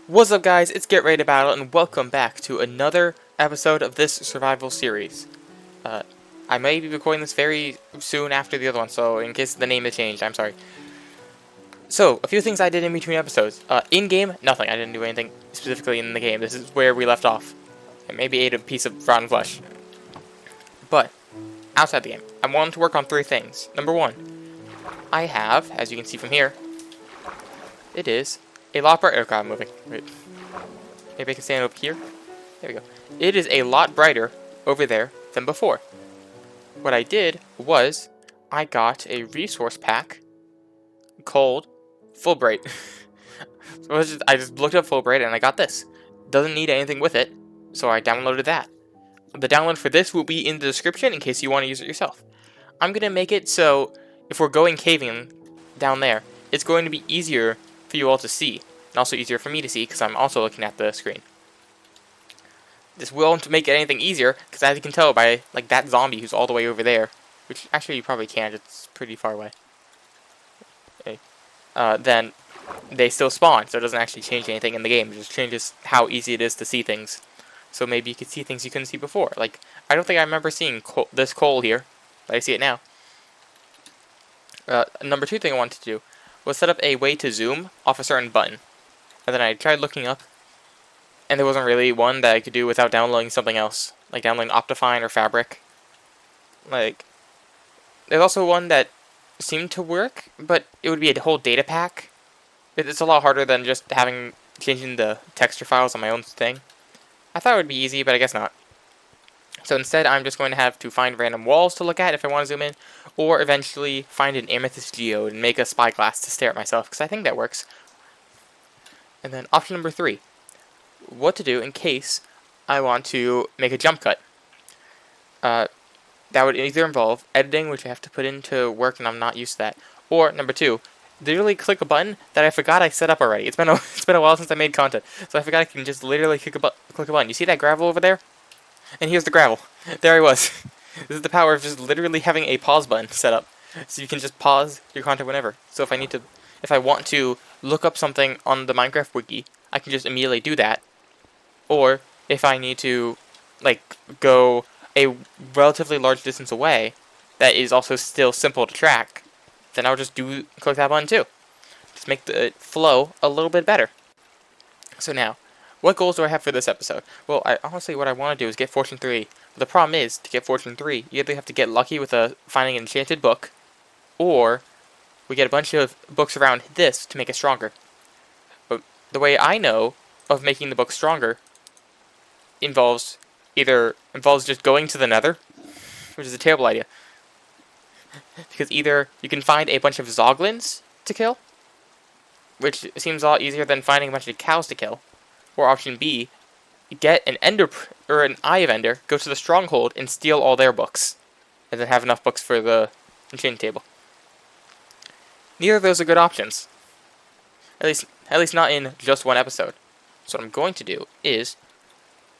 What's up, guys? It's Get Ready to Battle, and welcome back to another episode of this survival series. Uh, I may be recording this very soon after the other one, so in case the name has changed, I'm sorry. So, a few things I did in between episodes. In-game, nothing. I didn't do anything specifically in the game. This is where we left off. I maybe ate a piece of rotten flesh. But, outside the game, I wanted to work on three things. Number one, I have, as you can see from here, it is a lot brighter. Oh god, I'm moving. Wait. Maybe I can stand over here. There we go. It is a lot brighter over there than before. What I did was I got a resource pack called Fulbright. So I just looked up Fulbright and I got this. Doesn't need anything with it, so I downloaded that. The download for this will be in the description in case you want to use it yourself. I'm going to make it so if we're going caving down there, it's going to be easier for you all to see, and also easier for me to see because I'm also looking at the screen. This won't make it anything easier, because as you can tell by like that zombie who's all the way over there, which actually you probably can't, it's pretty far away. Okay. Then they still spawn, so it doesn't actually change anything in the game. It just changes how easy it is to see things. So maybe you could see things you couldn't see before. Like, I don't think I remember seeing this coal here, but I see it now. Number two thing I wanted to do was set up a way to zoom off a certain button. And then I tried looking up, and there wasn't really one that I could do without downloading something else, like downloading Optifine or Fabric. Like, there's also one that seemed to work, but it would be a whole data pack. It's a lot harder than just changing the texture files on my own thing. I thought it would be easy, but I guess not. So instead, I'm just going to have to find random walls to look at if I want to zoom in, or eventually find an amethyst geode and make a spyglass to stare at myself, because I think that works. And then option number three, what to do in case I want to make a jump cut. That would either involve editing, which I have to put into work and I'm not used to that, or number two, literally click a button that I forgot I set up already. It's been a while since I made content, so I forgot I can just literally click a button. You see that gravel over there? And here's the gravel. There I was. This is the power of just literally having a pause button set up, so you can just pause your content whenever. So if I want to look up something on the Minecraft wiki, I can just immediately do that. Or if I need to, like, go a relatively large distance away, that is also still simple to track, then I'll just click that button too. Just make the flow a little bit better. So now, what goals do I have for this episode? Well, honestly, what I want to do is get Fortune 3. But the problem is, to get Fortune 3, you either have to get lucky with finding an enchanted book, or we get a bunch of books around this to make it stronger. But the way I know of making the book stronger involves just going to the nether, which is a terrible idea. Because either you can find a bunch of zoglins to kill, which seems a lot easier than finding a bunch of cows to kill, or option B, get an eye of ender, go to the stronghold and steal all their books, and then have enough books for the enchanting table. Neither of those are good options. At least not in just one episode. So what I'm going to do is,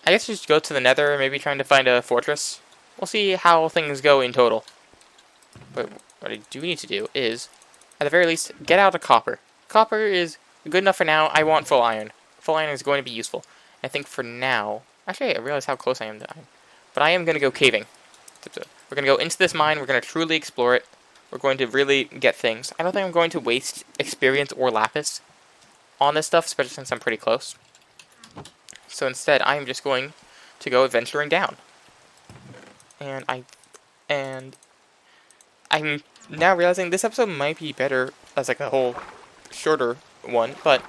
I guess just go to the nether, maybe trying to find a fortress. We'll see how things go in total. But what I do need to do is, at the very least, get out of copper. Copper is good enough for now. I want full iron. Full iron is going to be useful. I think for now, actually I realize how close I am to iron. But I am going to go caving. We're going to go into this mine, we're going to truly explore it. We're going to really get things. I don't think I'm going to waste experience or lapis on this stuff, especially since I'm pretty close. So instead, I am just going to go adventuring down. And I'm now realizing this episode might be better as like a whole shorter one, but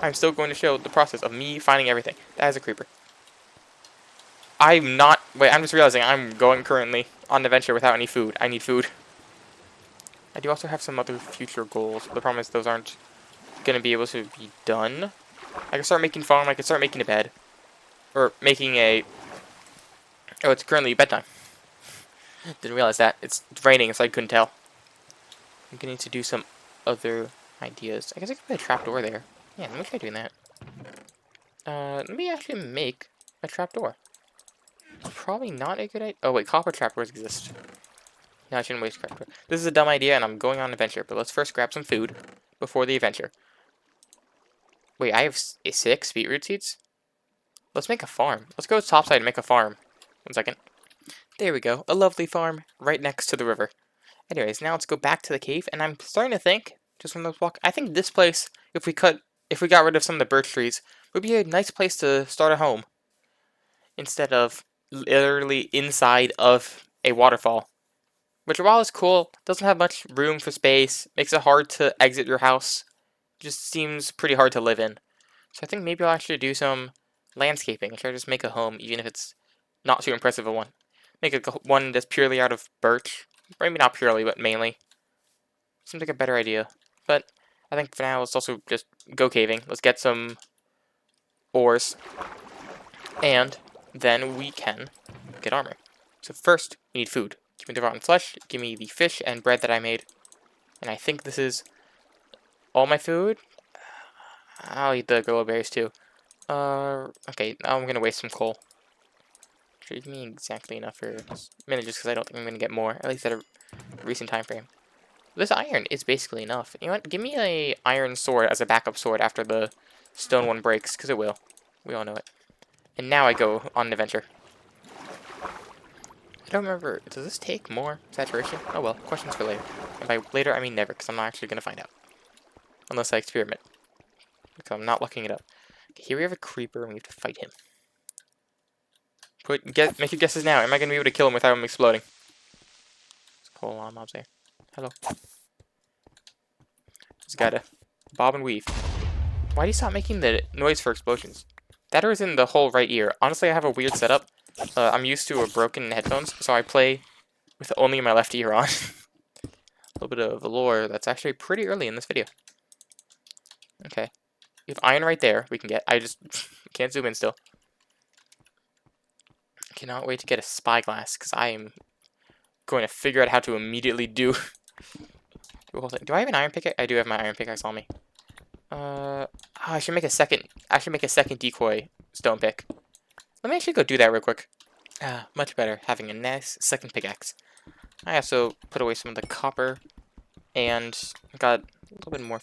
I'm still going to show the process of me finding everything. That is a creeper. I'm just realizing I'm going currently on an adventure without any food. I need food. I do also have some other future goals. The problem is those aren't going to be able to be done. I can start making farm, I can start making a bed. Or making a... Oh, it's currently bedtime. Didn't realize that. It's raining, so I couldn't tell. I'm going to need to do some other ideas. I guess I could put a trapdoor there. Yeah, let me try doing that. Let me actually make a trapdoor. It's probably not a good idea. Oh, wait, copper trapdoors exist. No, I shouldn't waste trapdoor. This is a dumb idea, and I'm going on an adventure. But let's first grab some food before the adventure. Wait, I have 6 beetroot seeds? Let's make a farm. Let's go topside and make a farm. 1 second. There we go. A lovely farm right next to the river. Anyways, now let's go back to the cave, and I'm starting to think, just from this walk, I think this place, if we got rid of some of the birch trees, would be a nice place to start a home. Instead of literally inside of a waterfall. Which, while is cool, doesn't have much room for space, makes it hard to exit your house, just seems pretty hard to live in. So I think maybe I'll actually do some landscaping and try to just make a home, even if it's not too impressive a one. Make a one that's purely out of birch. Maybe not purely, but mainly. Seems like a better idea. But I think for now, let's also just go caving. Let's get some ores. And then we can get armor. So first, we need food. Give me the rotten flesh, give me the fish and bread that I made. And I think this is all my food. I'll eat the gold berries too. Okay, now I'm gonna waste some coal. Give me exactly enough for a minute, just because I don't think I'm gonna get more, at least at a recent time frame. This iron is basically enough. You know what? Give me a iron sword as a backup sword after the stone one breaks, because it will. We all know it. And now I go on an adventure. I don't remember. Does this take more saturation? Oh well, questions for later. And by later, I mean never, because I'm not actually gonna find out. Unless I experiment. Because I'm not looking it up. Okay, here we have a creeper, and we have to fight him. Make your guesses now. Am I going to be able to kill him without him exploding? There's a whole lot of mobs there. Hello. Just gotta bob and weave. Why do you stop making the noise for explosions? That is in the whole right ear. Honestly, I have a weird setup. I'm used to a broken headphones, so I play with only my left ear on. A little bit of lore that's actually pretty early in this video. Okay. We have iron right there we can get. I just can't zoom in still. Cannot wait to get a spyglass, because I am going to figure out how to immediately do the whole thing. Do I have an iron pickaxe? I do have my iron pickaxe on me. I should make a second decoy stone pick. Let me actually go do that real quick. Much better, having a nice second pickaxe. I also put away some of the copper, and got a little bit more,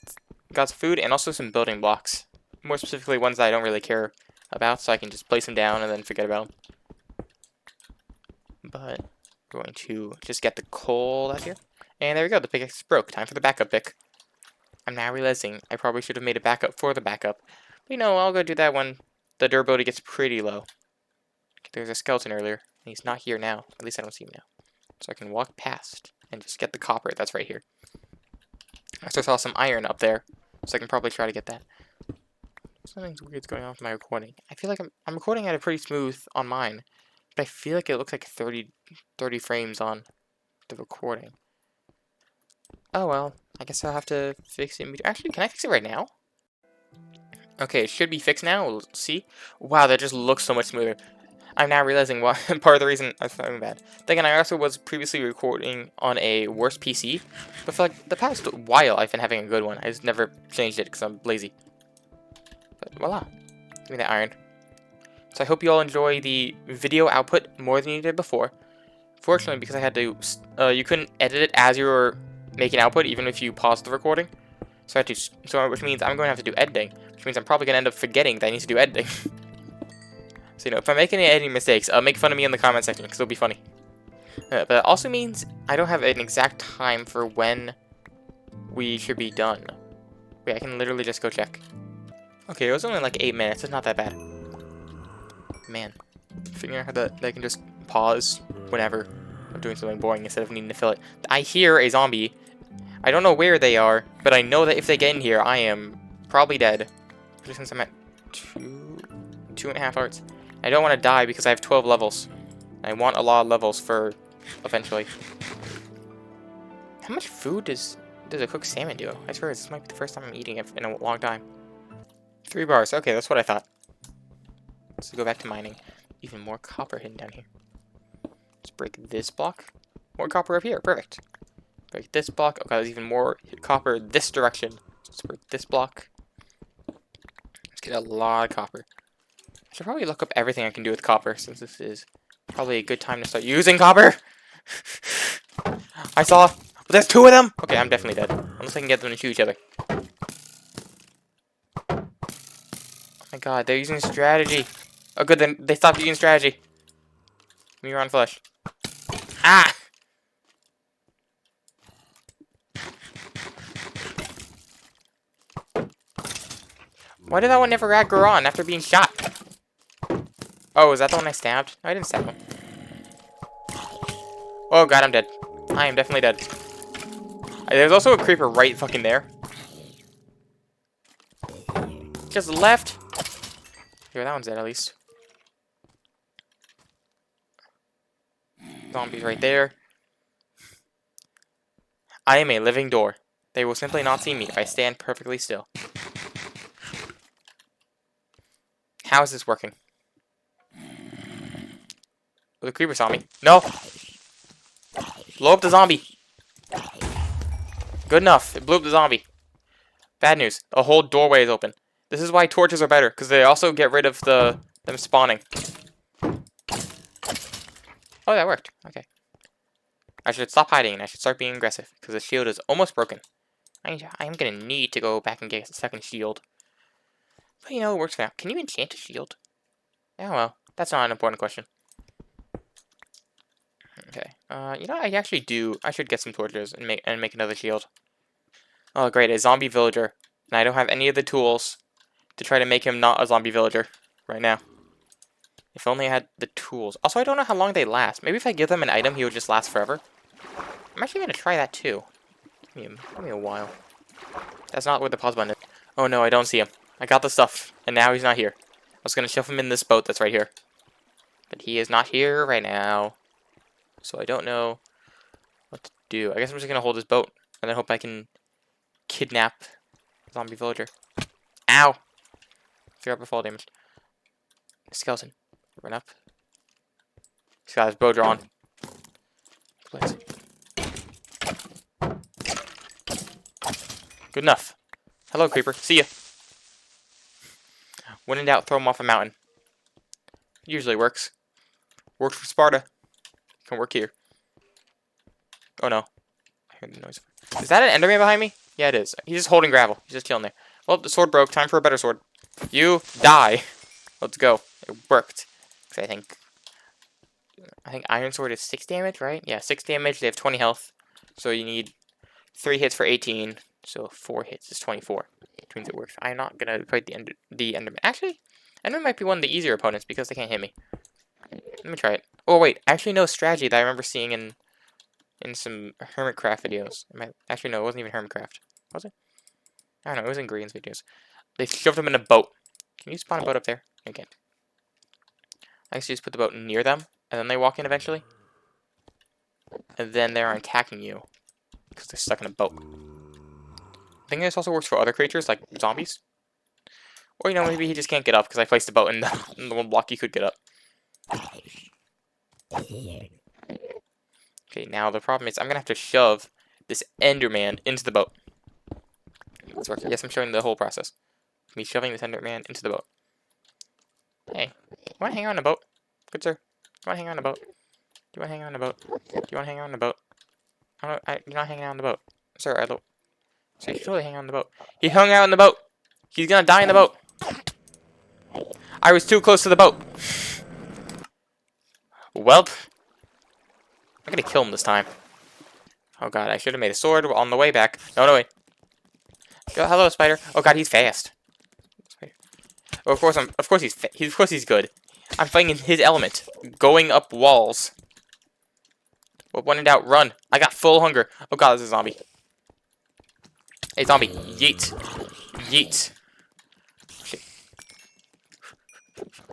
got some food, and also some building blocks. More specifically, ones that I don't really care about, so I can just place them down and then forget about them. But I'm going to just get the coal out here. And there we go, the pickaxe broke. Time for the backup pick. I'm now realizing I probably should have made a backup for the backup. But you know, I'll go do that when the durability gets pretty low. There's a skeleton earlier, and he's not here now. At least I don't see him now. So I can walk past and just get the copper that's right here. I also saw some iron up there, so I can probably try to get that. Something weird's going on with my recording. I feel like I'm recording at a pretty smooth on mine. But I feel like it looks like 30 frames on the recording. Oh well, I guess I'll have to fix it. Actually, can I fix it right now? Okay, it should be fixed now. We'll see. Wow, that just looks so much smoother. I'm now realizing why. Part of the reason I'm feeling bad. Then again, I also was previously recording on a worse PC, but for like the past while, I've been having a good one. I just never changed it because I'm lazy. But voila, give me that iron. So I hope you all enjoy the video output more than you did before. Fortunately, because I had to, you couldn't edit it as you were making output, even if you paused the recording. So I had to, which means I'm going to have to do editing, which means I'm probably going to end up forgetting that I need to do editing. So, you know, if I make any editing mistakes, make fun of me in the comment section, because it'll be funny. But that also means I don't have an exact time for when we should be done. Wait, I can literally just go check. Okay, it was only like 8 minutes. It's not that bad. Man, figuring out that I can just pause whenever I'm doing something boring instead of needing to fill it. I hear a zombie. I don't know where they are, but I know that if they get in here, I am probably dead. Especially since I'm at 2.5 hearts. I don't want to die because I have 12 levels. I want a lot of levels for eventually. How much food does a cooked salmon do? I swear this might be the first time I'm eating it in a long time. 3 bars. Okay, that's what I thought. Let's go back to mining. Even more copper hidden down here. Let's break this block. More copper up here. Perfect. Break this block. Okay, there's even more copper this direction. Let's break this block. Let's get a lot of copper. I should probably look up everything I can do with copper, since this is probably a good time to start using copper. I saw... But there's 2 of them! Okay, I'm definitely dead. Unless I can get them to shoot each other. my god, they're using strategy. Oh, good, then they stopped using strategy. Give me your own flesh. Ah! Why did that one never grow on after being shot? Oh, is that the one I stabbed? No, I didn't stab him. Oh god, I'm dead. I am definitely dead. There's also a creeper right fucking there. Just left. Here, that one's dead at least. Zombies right there. I am a living door. They will simply not see me if I stand perfectly still. How is this working? Oh, the creeper saw me. No! Blow up the zombie. Good enough. It blew up the zombie. Bad news. A whole doorway is open. This is why torches are better, because they also get rid of them spawning. Oh, that worked. Okay. I should stop hiding and I should start being aggressive, because the shield is almost broken. I am going to need to go back and get a second shield. But you know, it works for now. Can you enchant a shield? Oh well, that's not an important question. Okay. You know, I actually do. I should get some torches and make another shield. Oh, great, a zombie villager. And I don't have any of the tools to try to make him not a zombie villager right now. If only I had the tools. Also, I don't know how long they last. Maybe if I give them an item, he would just last forever. I'm actually going to try that too. Give me a while. That's not where the pause button is. Oh no, I don't see him. I got the stuff, and now he's not here. I was going to shove him in this boat that's right here. But he is not here right now. So I don't know what to do. I guess I'm just going to hold his boat, and then hope I can kidnap a zombie villager. Ow! Fear upper fall damage. Skeleton. Run up. He's got his bow drawn. Please. Good enough. Hello, creeper. See ya. When in doubt, throw him off a mountain. Usually works. Worked for Sparta. Can work here. Oh no. I heard the noise. Is that an Enderman behind me? Yeah, it is. He's just holding gravel. He's just chilling there. Well, the sword broke. Time for a better sword. You die. Let's go. It worked. I think Iron Sword is 6 damage, right? Yeah, 6 damage. They have 20 health. So you need 3 hits for 18. So 4 hits is 24. Which means it works. I'm not gonna fight the Enderman. Actually, Enderman might be one of the easier opponents because they can't hit me. Let me try it. Oh wait, I actually know a strategy that I remember seeing in some Hermitcraft videos. Actually, no, it wasn't even Hermitcraft. Was it? I don't know. It was in Green's videos. They shoved him in a boat. Can you spawn a boat up there? You can't. I guess you just put the boat near them, and then they walk in eventually. And then they're attacking you because they're stuck in a boat. I think this also works for other creatures, like zombies. Or, you know, maybe he just can't get up because I placed the boat in the one block he could get up. Okay, now the problem is I'm going to have to shove this Enderman into the boat. Let's work. Yes, I'm showing the whole process. Me shoving this Enderman into the boat. Hey, you want to hang on the boat? Good sir. You want to hang on the boat? Do you want to hang on the boat? Do you want to hang on the boat? You're not hanging out on the boat. Sir, so you should totally hang on the boat. He hung out in the boat. He's going to die in the boat. I was too close to the boat. Welp. I'm going to kill him this time. Oh god, I should have made a sword on the way back. No, wait. Hello, spider. Oh god, he's fast. Oh, of course he's good. I'm fighting in his element, going up walls. Well, when in doubt, run. I got full hunger. Oh god, there's a zombie. Hey, zombie, yeet, yeet. Shit.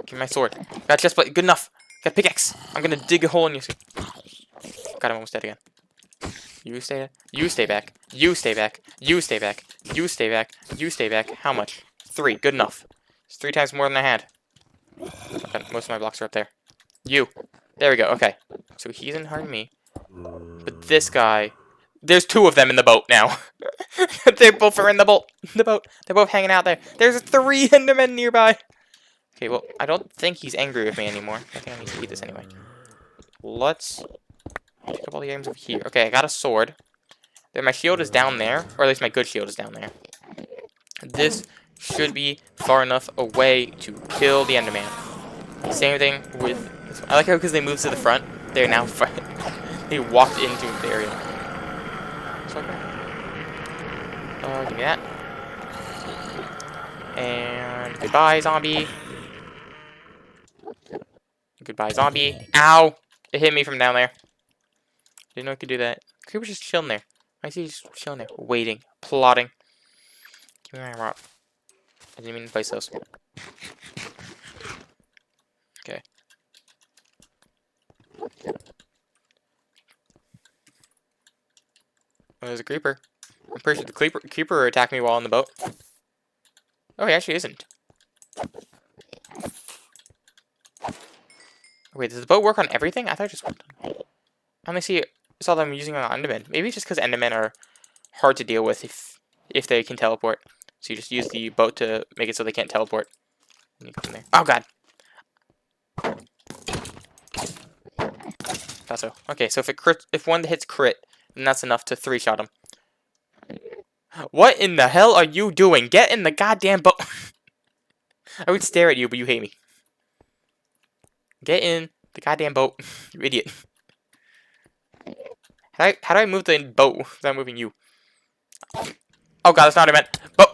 Give me my sword. Got chest plate. Good enough. Got pickaxe. I'm gonna dig a hole in your skin. God, I'm almost dead again. You stay there. You stay back. You stay back. You stay back. You stay back. You stay back. How much? 3. Good enough. It's 3 times more than I had. Okay, most of my blocks are up there. You. There we go. Okay. So he isn't hurting me. But this guy... There's 2 of them in the boat now. They both are in the boat. They're both hanging out there. There's 3 Endermen nearby. Okay, well, I don't think he's angry with me anymore. I think I need to eat this anyway. Let's... pick up all the items over here. Okay, I got a sword. Then my shield is down there. Or at least my good shield is down there. This should be far enough away to kill the Enderman. Same thing with this one. I like how because they moved to the front, they're now they walked into the area. So, okay. Give me that. And goodbye, zombie. Goodbye, zombie. Ow! It hit me from down there. Didn't know I could do that. Creeper's just chilling there. I see he's just chilling there, waiting, plotting. Give me my rock. I didn't mean to place those. Okay. Oh, there's a creeper. I'm pretty sure the creeper attacked me while on the boat. Oh, he actually isn't. Wait, does the boat work on everything? I thought it just worked on... I only saw them using it on Endermen. Maybe it's just because Endermen are hard to deal with if they can teleport. So you just use the boat to make it so they can't teleport. And you go in there. Oh god! Thought so. Okay, so if one hits crit, then that's enough to 3-shot him. What in the hell are you doing? Get in the goddamn boat! I would stare at you, but you hate me. Get in the goddamn boat, you idiot. How do I move the boat without moving you? Oh god, that's not what I meant. Boat!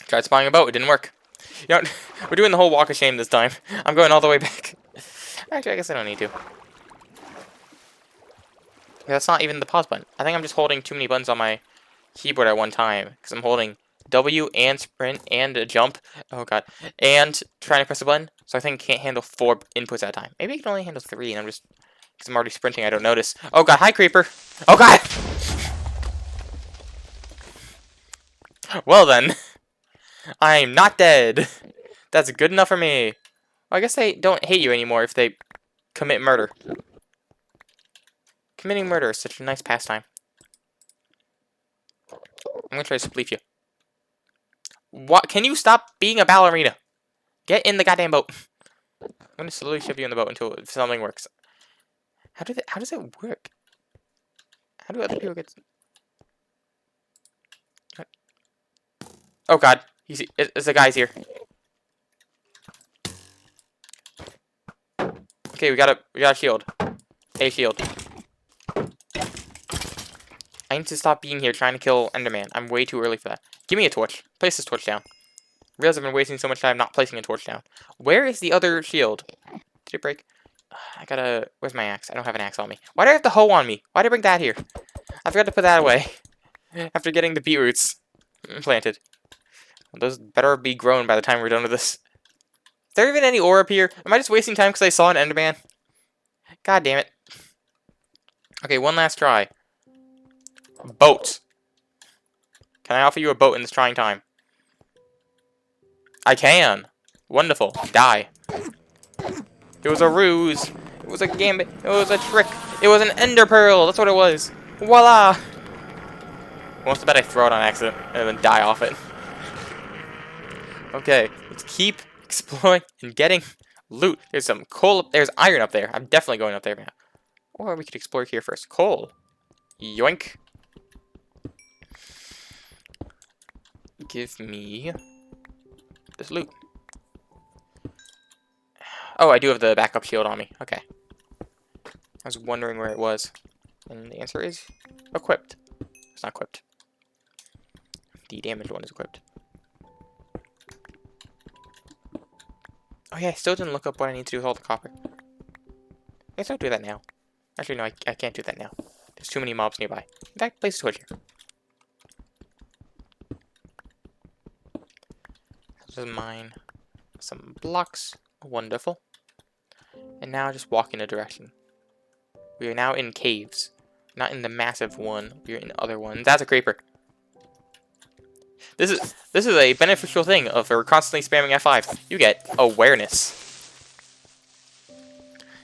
Tried spawning a boat, it didn't work. You know, we're doing the whole walk of shame this time. I'm going all the way back. Actually, I guess I don't need to. That's not even the pause button. I think I'm just holding too many buttons on my keyboard at one time. Because I'm holding W and sprint and jump. Oh god. And trying to press a button. So I think I can't handle 4 inputs at a time. Maybe I can only handle 3 and I'm just... Because I'm already sprinting, I don't notice. Oh god, hi creeper! Oh god! Well then. I'm not dead. That's good enough for me. Well, I guess they don't hate you anymore if they commit murder. Committing murder is such a nice pastime. I'm gonna try to spleef you. What? Can you stop being a ballerina? Get in the goddamn boat. I'm gonna slowly ship you in the boat until something works. How does it work? How do other people get... Oh god, it's the guy's here. Okay, we got a shield. A shield. I need to stop being here trying to kill Enderman. I'm way too early for that. Give me a torch. Place this torch down. Realize I've been wasting so much time not placing a torch down. Where is the other shield? Did it break? I gotta... Where's my axe? I don't have an axe on me. Why do I have the hoe on me? Why did I bring that here? I forgot to put that away. After getting the beetroots planted. Those better be grown by the time we're done with this. Is there even any ore up here? Am I just wasting time because I saw an Enderman? God damn it. Okay, one last try. Boat. Can I offer you a boat in this trying time? I can. Wonderful. Die. It was a ruse. It was a gambit. It was a trick. It was an ender pearl. That's what it was. Voila. Most of bet I throw it on accident and then die off it. Okay, let's keep exploring and getting loot. There's some coal. There's iron up there. I'm definitely going up there now. Or we could explore here first. Coal. Yoink. Give me this loot. Oh, I do have the backup shield on me. Okay. I was wondering where it was. And the answer is equipped. It's not equipped. The damaged one is equipped. Oh yeah, I still didn't look up what I need to do with all the copper. I guess I'll do that now. Actually, no, I can't do that now. There's too many mobs nearby. In fact, place a switch here. This is mine. Some blocks. Wonderful. And now just walk in a direction. We are now in caves. Not in the massive one. We are in other ones. That's a creeper. This is a beneficial thing of constantly spamming F5. You get awareness.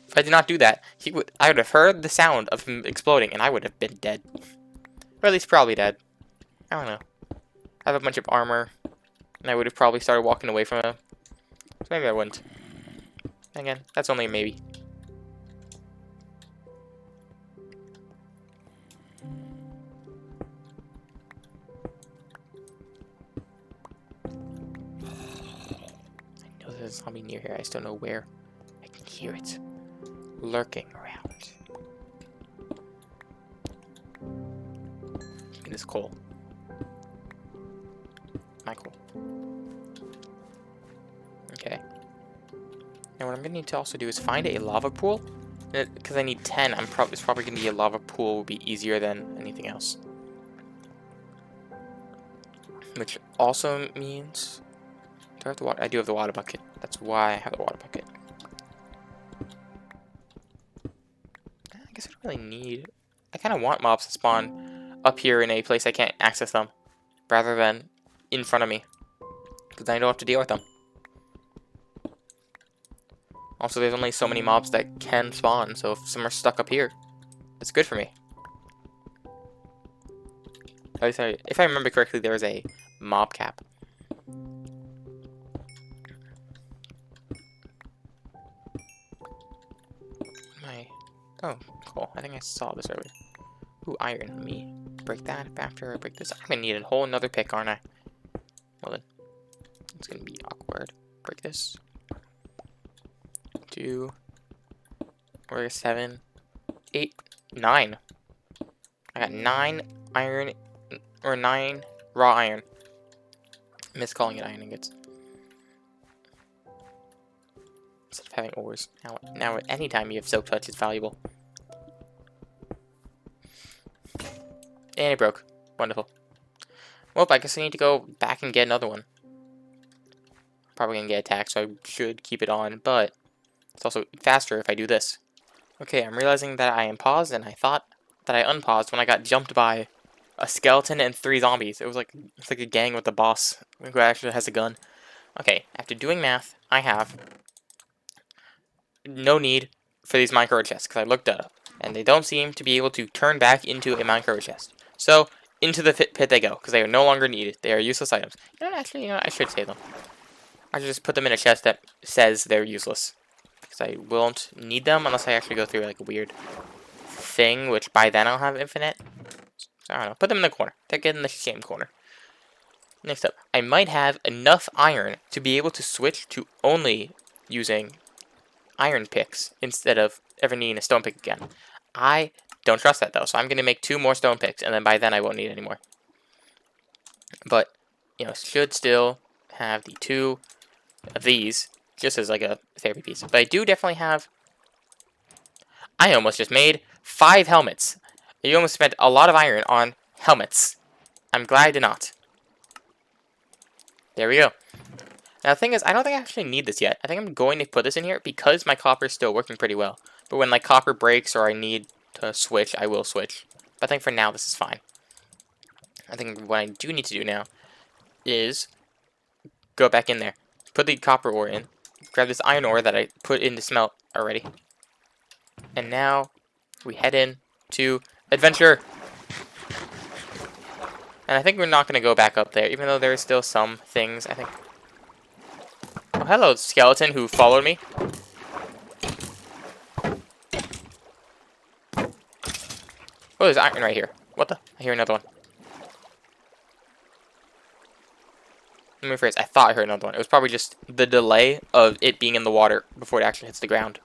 If I did not do that, I would have heard the sound of him exploding, and I would have been dead. Or at least probably dead. I don't know. I have a bunch of armor, and I would have probably started walking away from him. So maybe I wouldn't. Again, that's only a maybe. there's a zombie near here. I just don't know where. I can hear it lurking around. Give me this coal. My coal. Okay. Now what I'm gonna need to also do is find a lava pool. Because I need 10, it's probably gonna be a lava pool will be easier than anything else. Which also means, do I have the water? I do have the water bucket. That's why I have the water bucket. I guess I don't really need. I kind of want mobs to spawn up here in a place I can't access them, rather than in front of me, because I don't have to deal with them. Also, there's only so many mobs that can spawn, so if some are stuck up here, it's good for me. At least if I remember correctly, there was a mob cap. Oh, cool. I think I saw this earlier. Ooh, iron. Let me break that after I break this. I'm gonna need a whole another pick, aren't I? Well then, it's gonna be awkward. Break this. 2, or 7, 8, 9. I got 9 iron, or 9 raw iron. I miss calling it iron ingots. Instead of having ores. Now any time you have soak touch, it's valuable. And it broke. Wonderful. Well, I guess I need to go back and get another one. Probably gonna get attacked, so I should keep it on, but it's also faster if I do this. Okay, I'm realizing that I am paused, and I thought that I unpaused when I got jumped by a skeleton and 3 zombies. It's like a gang with the boss who actually has a gun. Okay, after doing math, I have no need for these micro chests, because I looked it up, and they don't seem to be able to turn back into a micro chest. So, into the pit they go, because they are no longer needed. They are useless items. Actually, I should save them. I should just put them in a chest that says they're useless, because I won't need them unless I actually go through like a weird thing, which by then I'll have infinite. So, I don't know. Put them in the corner. They get in the shame corner. Next up, I might have enough iron to be able to switch to only using iron picks instead of ever needing a stone pick again. I don't trust that though, so I'm going to make 2 more stone picks, and then by then I won't need any more. But, should still have the 2 of these, just as like a therapy piece. But I do definitely have... I almost just made 5 helmets. You almost spent a lot of iron on helmets. I'm glad I did not. There we go. Now the thing is, I don't think I actually need this yet. I think I'm going to put this in here because my copper is still working pretty well. But when like copper breaks or I need to switch, I will switch. But I think for now this is fine. I think what I do need to do now is go back in there, put the copper ore in, grab this iron ore that I put in to smelt already, and now we head in to adventure. And I think we're not going to go back up there, even though there are still some things, I think. Oh, hello, skeleton who followed me. Oh, there's iron right here. What the? I hear another one. Let me rephrase. I thought I heard another one. It was probably just the delay of it being in the water before it actually hits the ground.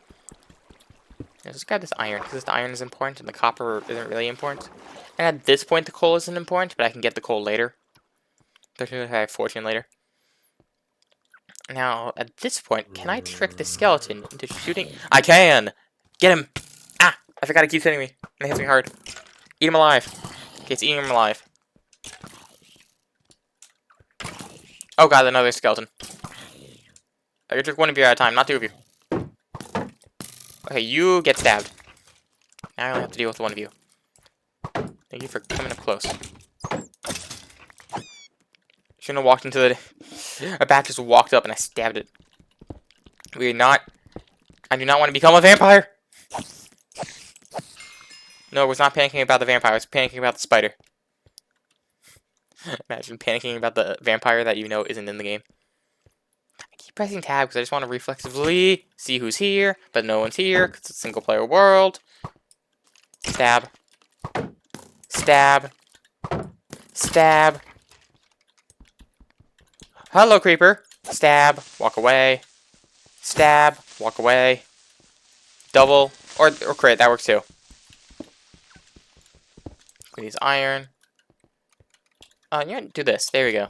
Let's grab this iron, because the iron is important and the copper isn't really important. And at this point, the coal isn't important, but I can get the coal later. Especially if I have fortune later. Now, at this point, can I trick the skeleton into shooting? I can! Get him! Ah! I forgot it keeps hitting me. And it hits me hard. Eat him alive. Okay, it's eating him alive. Oh god, another skeleton. I took 1 of you at a time, not 2 of you. Okay, you get stabbed. Now I only have to deal with 1 of you. Thank you for coming up close. Shouldn't have walked into the... A bat just walked up and I stabbed it. I do not want to become a vampire! No, I was not panicking about the vampire, I was panicking about the spider. Imagine panicking about the vampire that you know isn't in the game. I keep pressing tab because I just want to reflexively see who's here, but no one's here because it's a single player world. Stab. Stab. Stab. Hello, creeper. Stab. Walk away. Stab. Walk away. Double. Or crit. That works too. Use iron. Yeah, do this. There we go.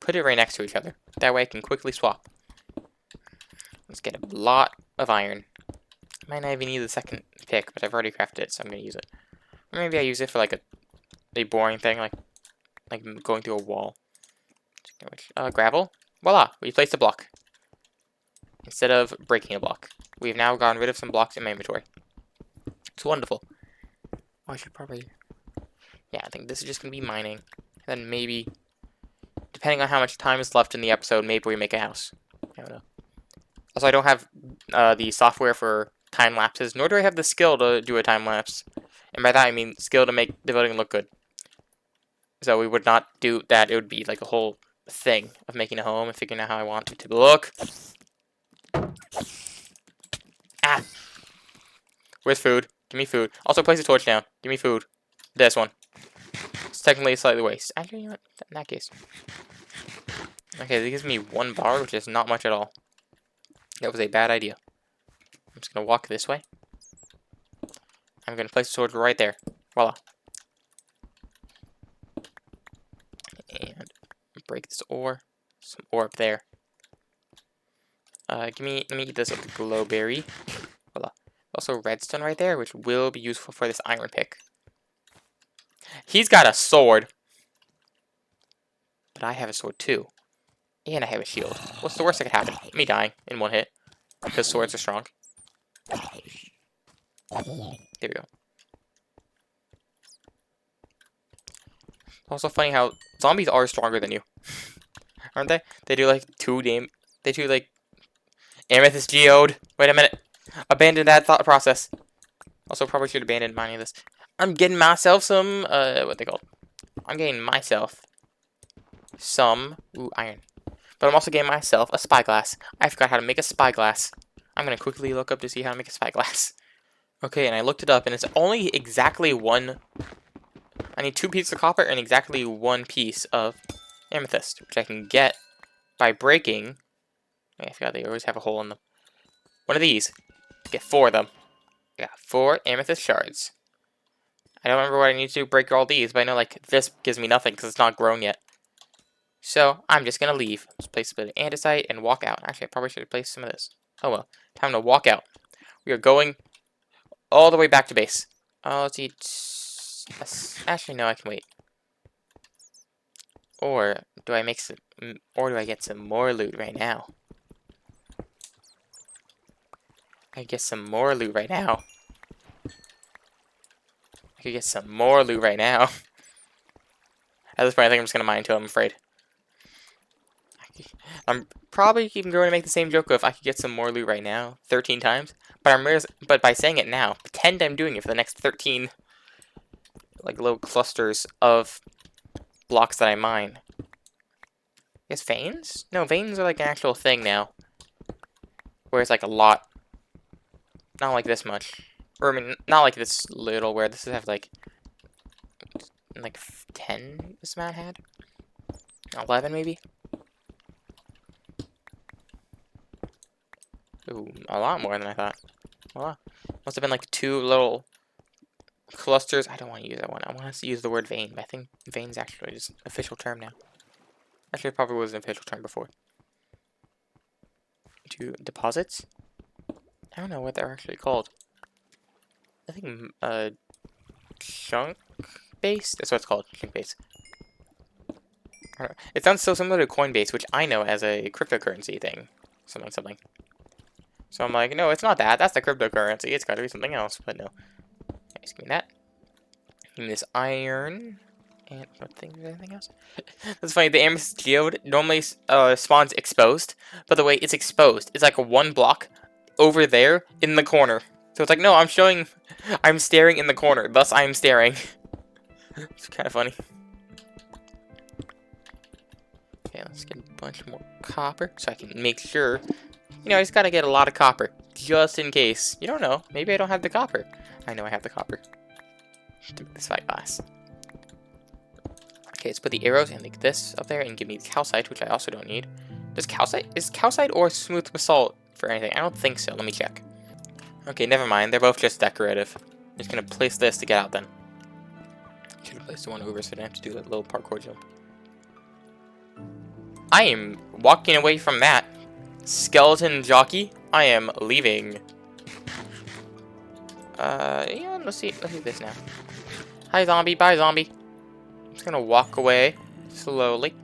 Put it right next to each other. That way I can quickly swap. Let's get a lot of iron. Might not even need the second pick, but I've already crafted it, so I'm gonna use it. Or maybe I use it for like a boring thing, like going through a wall. Gravel. Voila! We placed a block. Instead of breaking a block. We've now gotten rid of some blocks in my inventory. It's wonderful. Oh, I should probably... Yeah, I think this is just gonna be mining. And then maybe, depending on how much time is left in the episode, maybe we make a house. I don't know. Also, I don't have the software for time lapses, nor do I have the skill to do a time lapse. And by that I mean skill to make the building look good. So we would not do that. It would be like a whole thing of making a home and figuring out how I want it to look. Ah! Where's food? Give me food. Also, place a torch down. Give me food. This one. It's technically slightly waste. Actually, you know what? In that case. Okay, this gives me 1 bar, which is not much at all. That was a bad idea. I'm just going to walk this way. I'm going to place the sword right there. Voila. And break this ore. Some ore up there. Let me eat this with the glow berry. Voila. Also redstone right there, which will be useful for this iron pick. He's got a sword. But I have a sword too. And I have a shield. What's the worst that could happen? Me dying in 1 hit. Because swords are strong. There we go. Also funny how zombies are stronger than you. Aren't they? They do like they do like amethyst geode. Wait a minute. Abandon that thought process. Also probably should abandon mining this. I'm getting myself some what they called. I'm getting myself some iron. But I'm also getting myself a spyglass. I forgot how to make a spyglass. I'm gonna quickly look up to see how to make a spyglass. Okay, and I looked it up and it's only exactly 1. I need 2 pieces of copper and exactly 1 piece of amethyst, which I can get by breaking. I forgot they always have a hole in them. One of these. Get 4 of them. I got 4 amethyst shards. I don't remember what I need to do to break all these, but I know like this gives me nothing because it's not grown yet. So I'm just gonna leave. Just place a bit of andesite and walk out. Actually, I probably should have placed some of this. Oh well. Time to walk out. We are going all the way back to base. Let's eat. Actually, no, I can wait. Or do I make some? Or do I get some more loot right now? I get some more loot right now. I could get some more loot right now. At this point, I think I'm just gonna mine until I'm afraid. I'm probably even going to make the same joke of I could get some more loot right now 13 times, but by saying it now, pretend I'm doing it for the next 13 like little clusters of blocks that I mine. I guess veins? No, veins are like an actual thing now. Where it's like a lot. Not like this much. Or I mean, not like this little where this have like 10 this amount had? 11 maybe? Ooh, a lot more than I thought. Well, must have been like 2 little clusters. I don't want to use that one. I want us to use the word vein, but I think vein's actually just an official term now. Actually, it probably was an official term before. 2 deposits? I don't know what they're actually called. I think, chunk base? That's what it's called, chunk base. It sounds so similar to Coinbase, which I know as a cryptocurrency thing. Something. So I'm like, no, it's not that. That's the cryptocurrency. It's got to be something else, but no. Okay, just give me that. Give me this iron. And what thing? Anything else? That's funny. The amethyst geode normally spawns exposed, but the way it's exposed, it's like a 1 block over there in the corner. So it's like, no, I'm staring in the corner. Thus, I'm staring. It's kind of funny. Okay, let's get a bunch more copper so I can make sure. You know, I just gotta get a lot of copper, just in case. You don't know. Maybe I don't have the copper. I know I have the copper. To make the spyglass. Okay, let's put the arrows and like this up there and give me the calcite, which I also don't need. Does calcite, is calcite or smooth basalt for anything? I don't think so. Let me check. Okay, never mind. They're both just decorative. I'm just gonna place this to get out then. Should have placed the one over so I didn't have to do that little parkour jump. I am walking away from that. Skeleton jockey, I am leaving. Yeah, let's see this now. Hi zombie, bye zombie. I'm just gonna walk away slowly.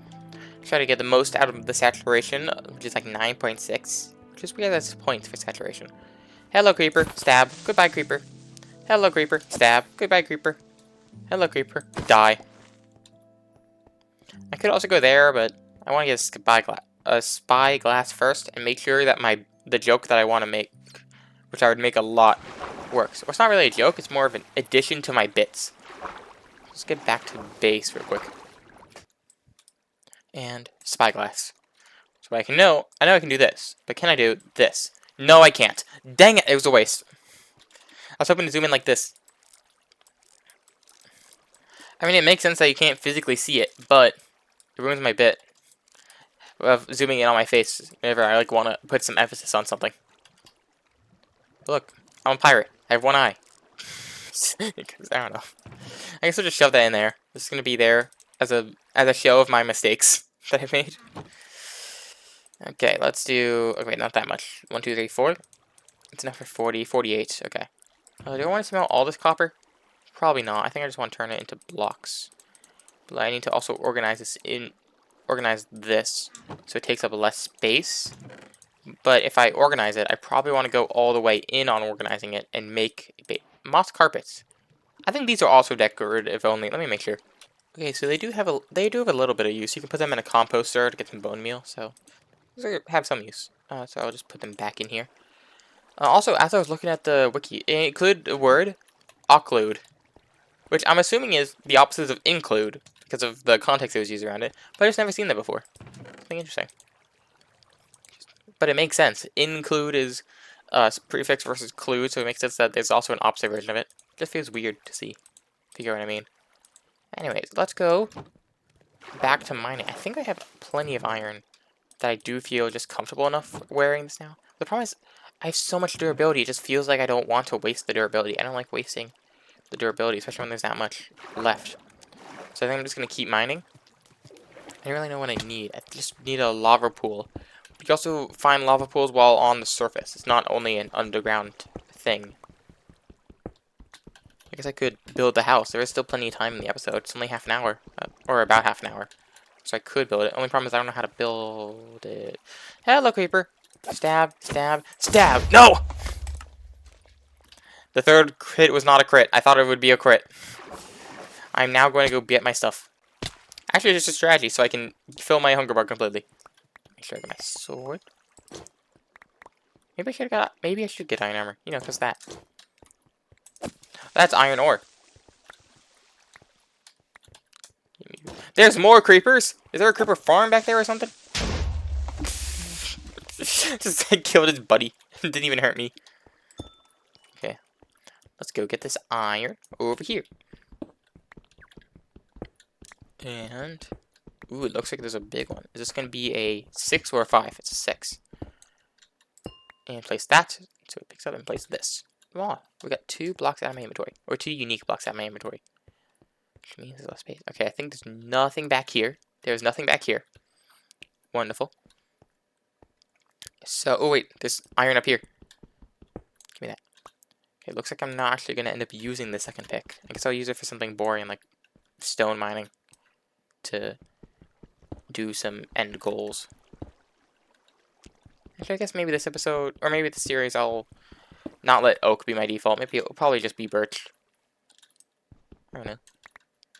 Try to get the most out of the saturation, which is like 9.6. Which is weird, that's points for saturation. Hello creeper, stab, goodbye creeper. Hello creeper, stab, goodbye creeper. Hello creeper, die. I could also go there, but I want to get a spy glass first and make sure that the joke that I want to make, which I would make a lot, works. Well, it's not really a joke, it's more of an addition to my bits. Let's get back to base real quick. And spyglass. So I know I can do this, but can I do this? No, I can't. Dang it, it was a waste. I was hoping to zoom in like this. I mean, it makes sense that you can't physically see it, but it ruins my bit of zooming in on my face whenever I like want to put some emphasis on something. Look, I'm a pirate. I have one eye. I don't know. I guess I'll just shove that in there. This is gonna be there as a show of my mistakes that I've made. Okay, let's do. Okay, not that much. 1, 2, 3, 4. It's enough for 40, 48. Okay. Do I want to smelt all this copper? Probably not. I think I just want to turn it into blocks. But I need to also organize this so it takes up less space. But if I organize it, I probably want to go all the way in on organizing it and make moss carpets. I think these are also decorative only. Let me make sure. Okay, so they do have a little bit of use. You can put them in a composter to get some bone meal. So these have some use. So I'll just put them back in here. Also, as I was looking at the wiki, it included the word occlude, which I'm assuming is the opposite of include because of the context it was used around it. But I've just never seen that before. Something interesting. But it makes sense. Include is prefix versus clue, so it makes sense that there's also an opposite version of it. Just feels weird to see. If you get what I mean. Anyways, let's go back to mining. I think I have plenty of iron that I do feel just comfortable enough wearing this now. The problem is, I have so much durability, it just feels like I don't want to waste the durability. I don't like wasting the durability, especially when there's that much left. So I think I'm just going to keep mining. I don't really know what I need. I just need a lava pool. But you also find lava pools while on the surface. It's not only an underground thing. I guess I could build the house. There is still plenty of time in the episode. It's only half an hour. Or about half an hour. So I could build it. Only problem is I don't know how to build it. Hello, creeper. Stab, stab, stab. No! The third crit was not a crit. I thought it would be a crit. I'm now going to go get my stuff. Actually, it's just a strategy so I can fill my hunger bar completely. Make sure I get my sword. Maybe I should get iron armor. You know, just that. That's iron ore. There's more creepers. Is there a creeper farm back there or something? Just killed his buddy. Didn't even hurt me. Okay. Let's go get this iron over here. And ooh, it looks like there's a big one. Is this gonna be a 6 or a 5? It's a 6. And place that so it picks up and place this. Wow, we got 2 blocks out of my inventory. Or 2 unique blocks out of my inventory. Which means there's less space. Okay, I think there's nothing back here. There's nothing back here. Wonderful. So, oh wait, there's iron up here. Give me that. Okay, looks like I'm not actually going to end up using the second pick. I guess I'll use it for something boring like stone mining. To do some end goals. Actually, I guess maybe this episode, or maybe this series, I'll not let oak be my default. Maybe it'll probably just be birch. I don't know.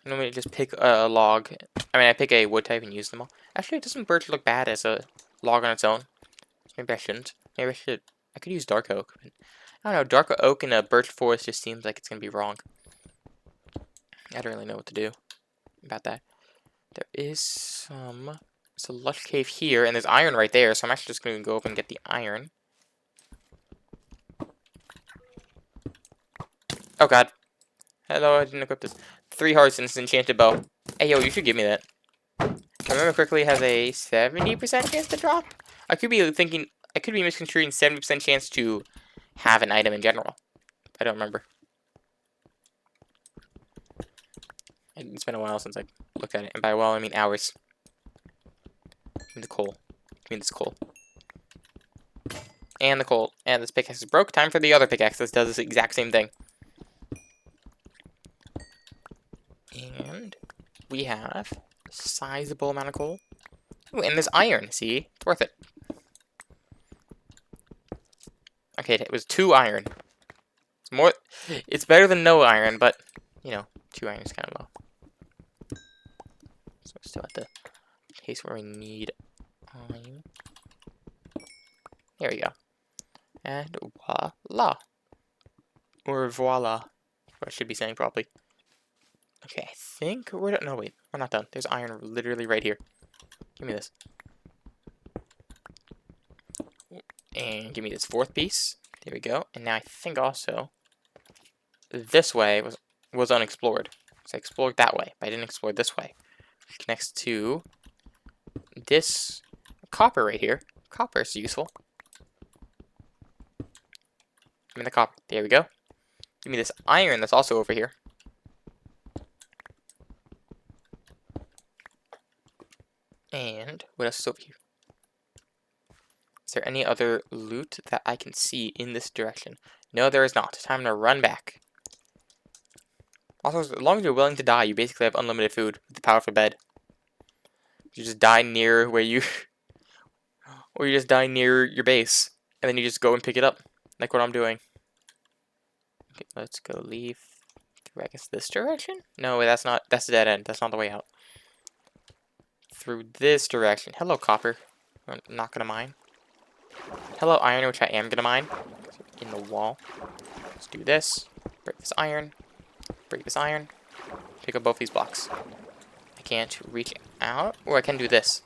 I normally just pick a log. I mean, I pick a wood type and use them all. Actually, doesn't birch look bad as a log on its own? Maybe I shouldn't. Maybe I should. I could use dark oak. But I don't know. Dark oak in a birch forest just seems like it's going to be wrong. I don't really know what to do about that. There is it's a lush cave here, and there's iron right there, so I'm actually just going to go up and get the iron. Oh god. Hello, I didn't equip this. 3 hearts and this enchanted bow. Hey yo, you should give me that. If I remember correctly, it has a 70% chance to drop. I could be thinking, I could be misconstruing 70% chance to have an item in general. I don't remember. It's been a while since I looked at it, and by a while I mean hours. Give me the coal. Give me this coal. And the coal. And this pickaxe is broke. Time for the other pickaxe that does this exact same thing. And we have a sizable amount of coal. Ooh, and there's iron. See? It's worth it. Okay, it was 2 iron. It's more. It's better than no iron, but, you know, 2 iron is kind of low. So we're still at the case where we need iron. There we go. And voila. Or voila. What I should be saying probably. Okay, I think we're done. No, wait. We're not done. There's iron literally right here. Give me this. And give me this 4th piece. There we go. And now I think also this way was unexplored. So I explored that way, but I didn't explore this way. Which connects to this copper right here. Copper is useful. Give me the copper. There we go. Give me this iron that's also over here. And what else is over here? Is there any other loot that I can see in this direction? No, there is not. Time to run back. Also, as long as you're willing to die, you basically have unlimited food with the power of a bed. You just die near where you... or you just die near your base. And then you just go and pick it up. Like what I'm doing. Okay, let's go leave through, I guess, this direction? No, wait, that's not... That's the dead end. That's not the way out. Through this direction. Hello, copper. I'm not gonna mine. Hello, iron, which I am gonna mine. In the wall. Let's do this. Break this iron. Break this iron. Pick up both these blocks. I can't reach out. Or I can do this.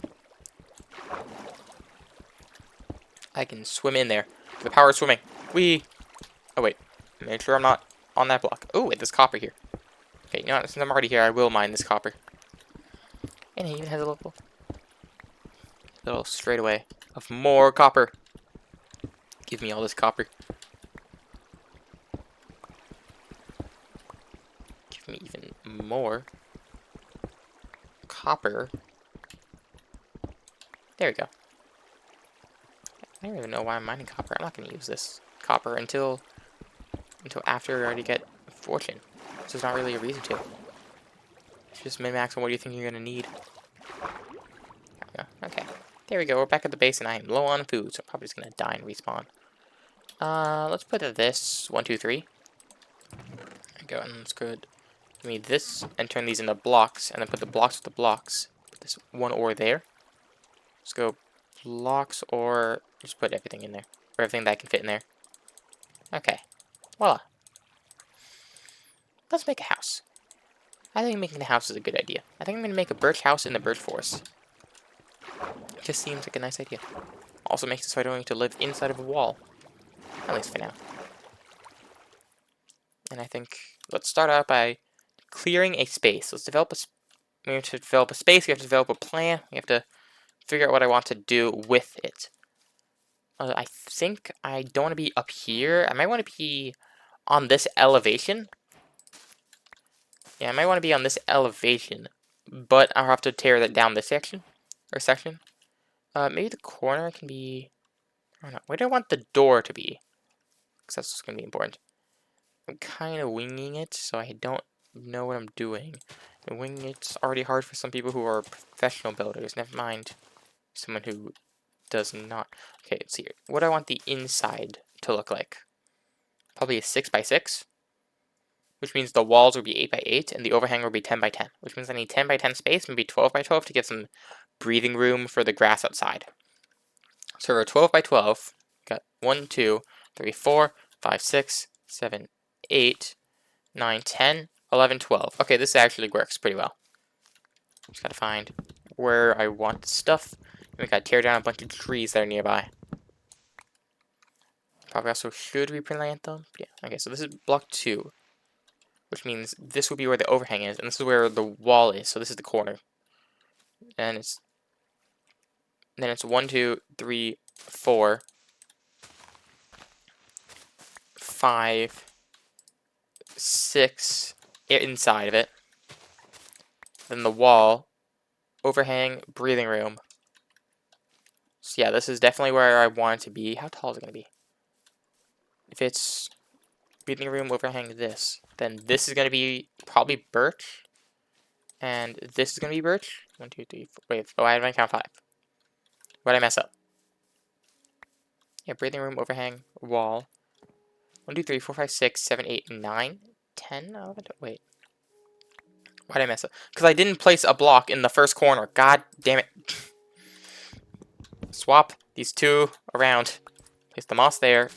I can swim in there. The power of swimming. Whee! Oh, wait. Make sure I'm not on that block. Oh, wait, there's copper here. Okay, you know what? Since I'm already here, I will mine this copper. And it even has a little straightaway of more copper. Give me all this copper. Give me even more copper. There we go. I don't even know why I'm mining copper. I'm not going to use this copper until after I already get fortune. So there's not really a reason to. It's just min-max on what do you think you're going to need. Okay. There we go. We're back at the base and I am low on food, so I'm probably just going to die and respawn. Let's put this 1, 2, 3. There we go, and let's go give me this and turn these into blocks, and then put the blocks with the blocks. Put this 1 ore there. Let's go blocks, or just put everything in there, or everything that can fit in there. Okay, voila. Let's make a house. I think making a house is a good idea. I think I'm going to make a birch house in the birch forest. It just seems like a nice idea. Also makes it so I don't need to live inside of a wall. At least for now. And I think, let's start out by clearing a space. Let's develop we have to develop a space, we have to develop a plan, we have to figure out what I want to do with it. I think I don't want to be up here. I might want to be on this elevation. Yeah, I might want to be on this elevation, but I'll have to tear that down this section. Maybe the corner can be... I don't know. Where do I want the door to be? Because that's what's going to be important. I'm kind of winging it, so I don't know what I'm doing. And winging it's already hard for some people who are professional builders. Never mind someone who does not. Okay, let's see here. What do I want the inside to look like? Probably a 6 by 6. Which means the walls would be 8 by 8, and the overhang would be 10 by 10. Which means I need 10 by 10 space, maybe 12 by 12 to get some breathing room for the grass outside. So for 12 by 12, got 1, 2, 3, 4, 5, 6, 7, 8, 9, 10, 11, 12. Okay, this actually works pretty well. Just gotta find where I want stuff. And we gotta tear down a bunch of trees that are nearby. Probably also should replant them. Yeah, okay, so this is block 2. Which means this would be where the overhang is, and this is where the wall is, so this is the corner. And it's 1, 2, 3, 4, 5, 6 inside of it. Then the wall, overhang, breathing room. So yeah, this is definitely where I want it to be. How tall is it going to be? If it's breathing room, overhang, this, then this is going to be probably birch. And this is going to be birch. 1, 2, 3, 4. Wait, oh, I had my count 5. What did I mess up? Yeah, breathing room, overhang, wall. 1, 2, 3, 4, 5, 6, 7, 8, 9, 10, 11, wait. Why did I mess up? Because I didn't place a block in the first corner. God damn it. Swap these two around. Place the moss there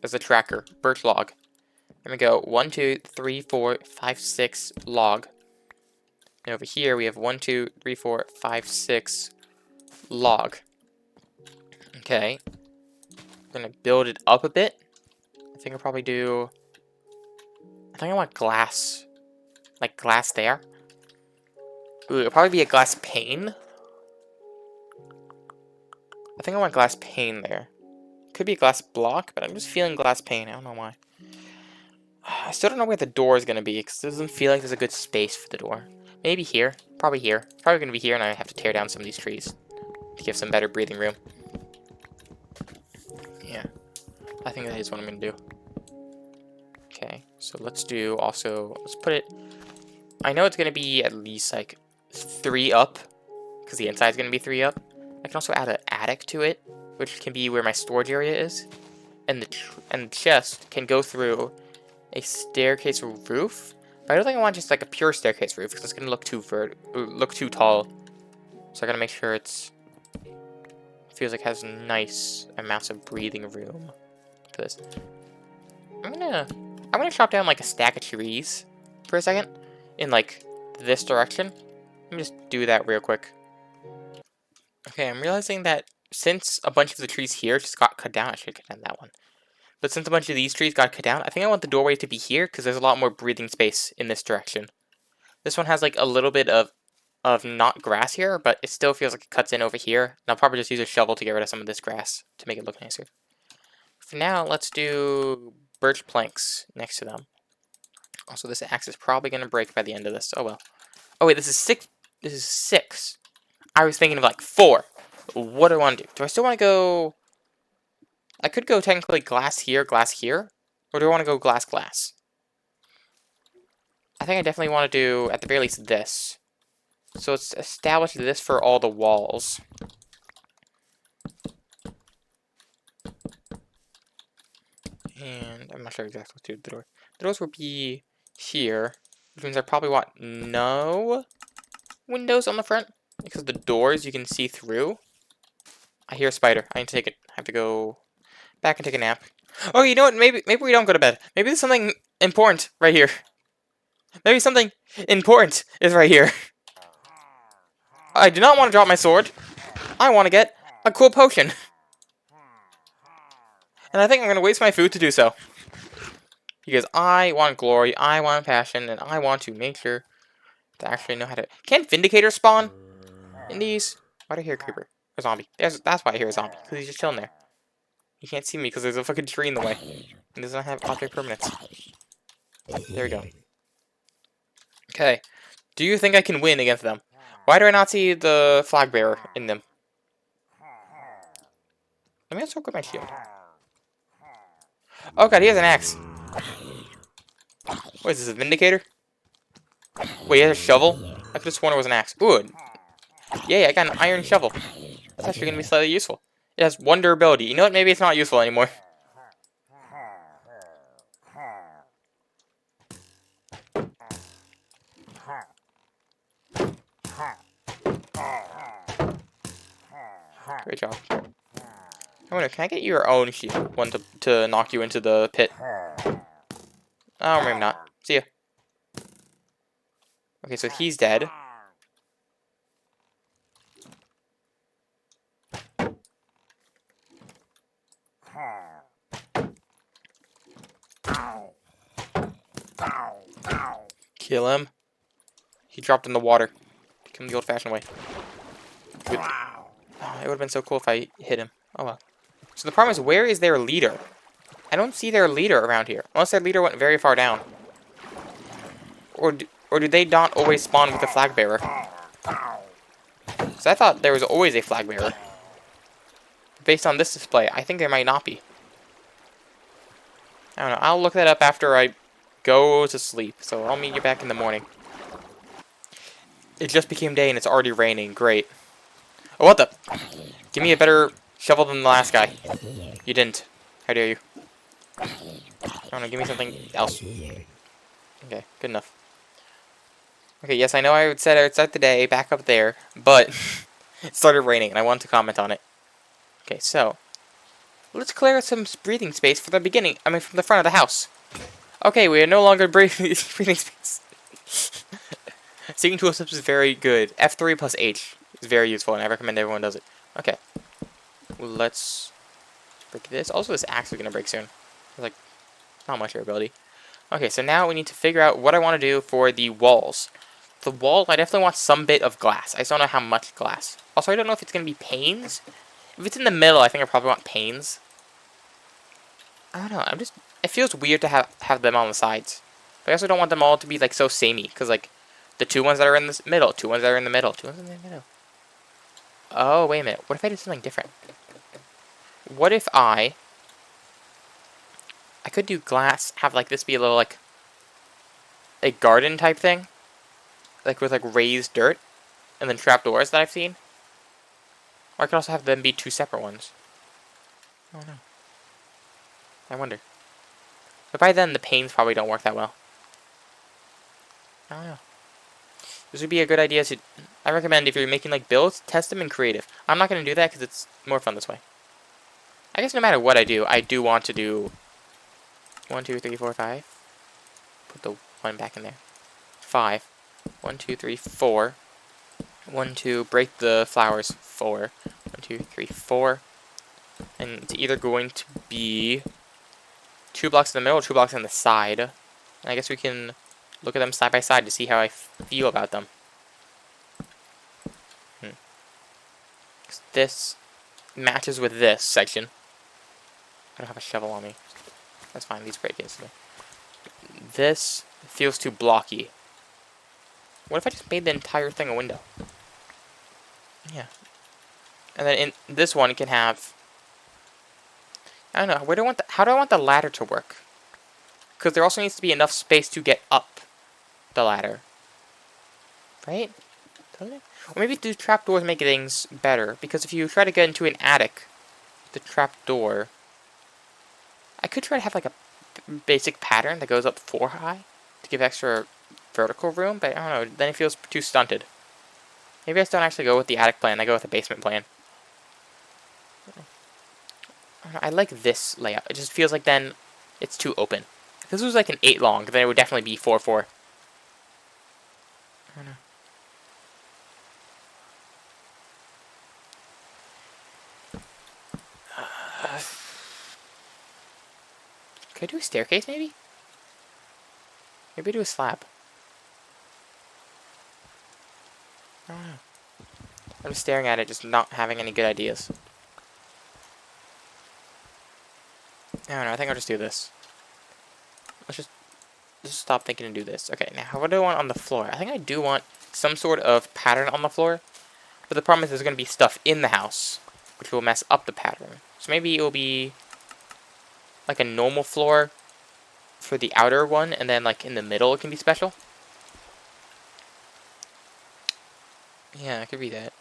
as a tracker. Birch log. There we go. 1, 2, 3, 4, 5, 6 log. And over here we have 1, 2, 3, 4, 5, 6 log. Okay. I'm going to build it up a bit. I think I'll probably do... I think I want glass. Like glass there. Ooh, it'll probably be a glass pane. I think I want glass pane there. Could be a glass block, but I'm just feeling glass pane. I don't know why. I still don't know where the door is going to be, because it doesn't feel like there's a good space for the door. Maybe here. Probably here. It's probably going to be here, and I have to tear down some of these trees to give some better breathing room. Yeah. I think that is what I'm going to do. Okay, so let's do also... Let's put it... I know it's going to be at least, like, 3 up, because the inside is going to be 3 up. I can also add an attic to it, which can be where my storage area is. And the chest can go through a staircase roof. But I don't think I want just like a pure staircase roof, because it's gonna look too tall. So I gotta make sure feels like it has nice amounts of breathing room for this. I'm gonna chop down like a stack of trees for a second in like this direction. Let me just do that real quick. Okay, I'm realizing that since a bunch of the trees here just got cut down, I should cut down that one. But since a bunch of these trees got cut down, I think I want the doorway to be here because there's a lot more breathing space in this direction. This one has like a little bit of not grass here, but it still feels like it cuts in over here. And I'll probably just use a shovel to get rid of some of this grass to make it look nicer. For now, let's do birch planks next to them. Also, this axe is probably going to break by the end of this. Oh well. Oh wait, this is 6. This is 6. I was thinking of like 4. What do I want to do? Do I still want to go... I could go technically glass here, or do I want to go glass, glass? I think I definitely want to do, at the very least, this. So let's establish this for all the walls. And I'm not sure exactly what to do with the door. The doors will be here, which means I probably want no windows on the front, because the doors you can see through. I hear a spider. I need to take it. I have to go back and take a nap. Oh, you know what? Maybe we don't go to bed. Maybe there's something important right here. Maybe something important is right here. I do not want to drop my sword. I want to get a cool potion. And I think I'm going to waste my food to do so. Because I want glory, I want passion, and I want to make sure to actually know how to... Can't Vindicator spawn in these? Why do I hear a creeper? A zombie. That's why I hear a zombie. Because he's just chilling there. He can't see me because there's a fucking tree in the way. It doesn't have object permanence. There we go. Okay. Do you think I can win against them? Why do I not see the flag bearer in them? Let me also equip my shield. Oh god, he has an axe. What is this, a Vindicator? Wait, he has a shovel? I could have sworn it was an axe. Ooh. Yay, I got an iron shovel. That's actually going to be slightly useful. It has 1 durability. You know what? Maybe it's not useful anymore. Great job. I wonder, can I get your own shield? One to knock you into the pit? Oh, maybe not. See ya. Okay, so he's dead. Kill him. He dropped in the water. Kill him the old-fashioned way. With, oh, it would have been so cool if I hit him. Oh well. So the problem is, where is their leader? I don't see their leader around here. Unless their leader went very far down. Or do they not always spawn with the flag bearer? Because I thought there was always a flag bearer. Based on this display, I think there might not be. I don't know. I'll look that up after I go to sleep. So I'll meet you back in the morning. It just became day and it's already raining. Great. Oh, what the? Give me a better shovel than the last guy. You didn't. How dare you? I don't know. Give me something else. Okay, good enough. Okay, yes, I know I would set start the day back up there, but it started raining and I wanted to comment on it. Okay, so let's clear some breathing space for the beginning. I mean, from the front of the house. Okay, we are no longer breathing space. Seeking tooltips is very good. F3 plus H is very useful, and I recommend everyone does it. Okay, let's break this. Also, this axe is gonna break soon. There's like not much durability. Okay, so now we need to figure out what I want to do for the walls. The wall, I definitely want some bit of glass. I just don't know how much glass. Also, I don't know if it's gonna be panes. If it's in the middle, I think I probably want panes. I don't know. It feels weird to have them on the sides. But I also don't want them all to be like so samey, because like the two ones that are in the middle, two ones that are in the middle, two ones in the middle. Oh, wait a minute. What if I did something different? What if I could do glass, have like this be a little like a garden type thing, like with like raised dirt, and then trapdoors that I've seen. Or I could also have them be two separate ones. I don't know. I wonder. But by then, the panes probably don't work that well. I don't know. This would be a good idea to... I recommend if you're making like builds, test them in creative. I'm not going to do that because it's more fun this way. I guess no matter what I do want to do 1, 2, 3, 4, 5. Put the 1 back in there. 5. 1, 2, 3, 4. 1, 2, break the flowers. 4. 1, 2, 3, 4. And it's either going to be 2 blocks in the middle or 2 blocks on the side. And I guess we can look at them side by side to see how I feel about them. This matches with this section. I don't have a shovel on me. That's fine, these break instantly. This feels too blocky. What if I just made the entire thing a window? Yeah. And then in this one, it can have... I don't know, how do I want the ladder to work? Because there also needs to be enough space to get up the ladder. Right? Doesn't it? Or maybe do trapdoors make things better? Because if you try to get into an attic, the trapdoor... I could try to have like a basic pattern that goes up 4 high to give extra vertical room, but I don't know, then it feels too stunted. Maybe I just don't actually go with the attic plan, I go with the basement plan. I like this layout. It just feels like then it's too open. If this was like an 8 long, then it would definitely be 4, 4. I don't know. Could I do a staircase, maybe? Maybe do a slab. I don't know. I'm just staring at it, just not having any good ideas. I don't know, I think I'll just do this. Let's just stop thinking and do this. Okay, now what do I want on the floor? I think I do want some sort of pattern on the floor. But the problem is there's going to be stuff in the house, which will mess up the pattern. So maybe it will be like a normal floor for the outer one, and then like in the middle it can be special. Yeah, it could be that.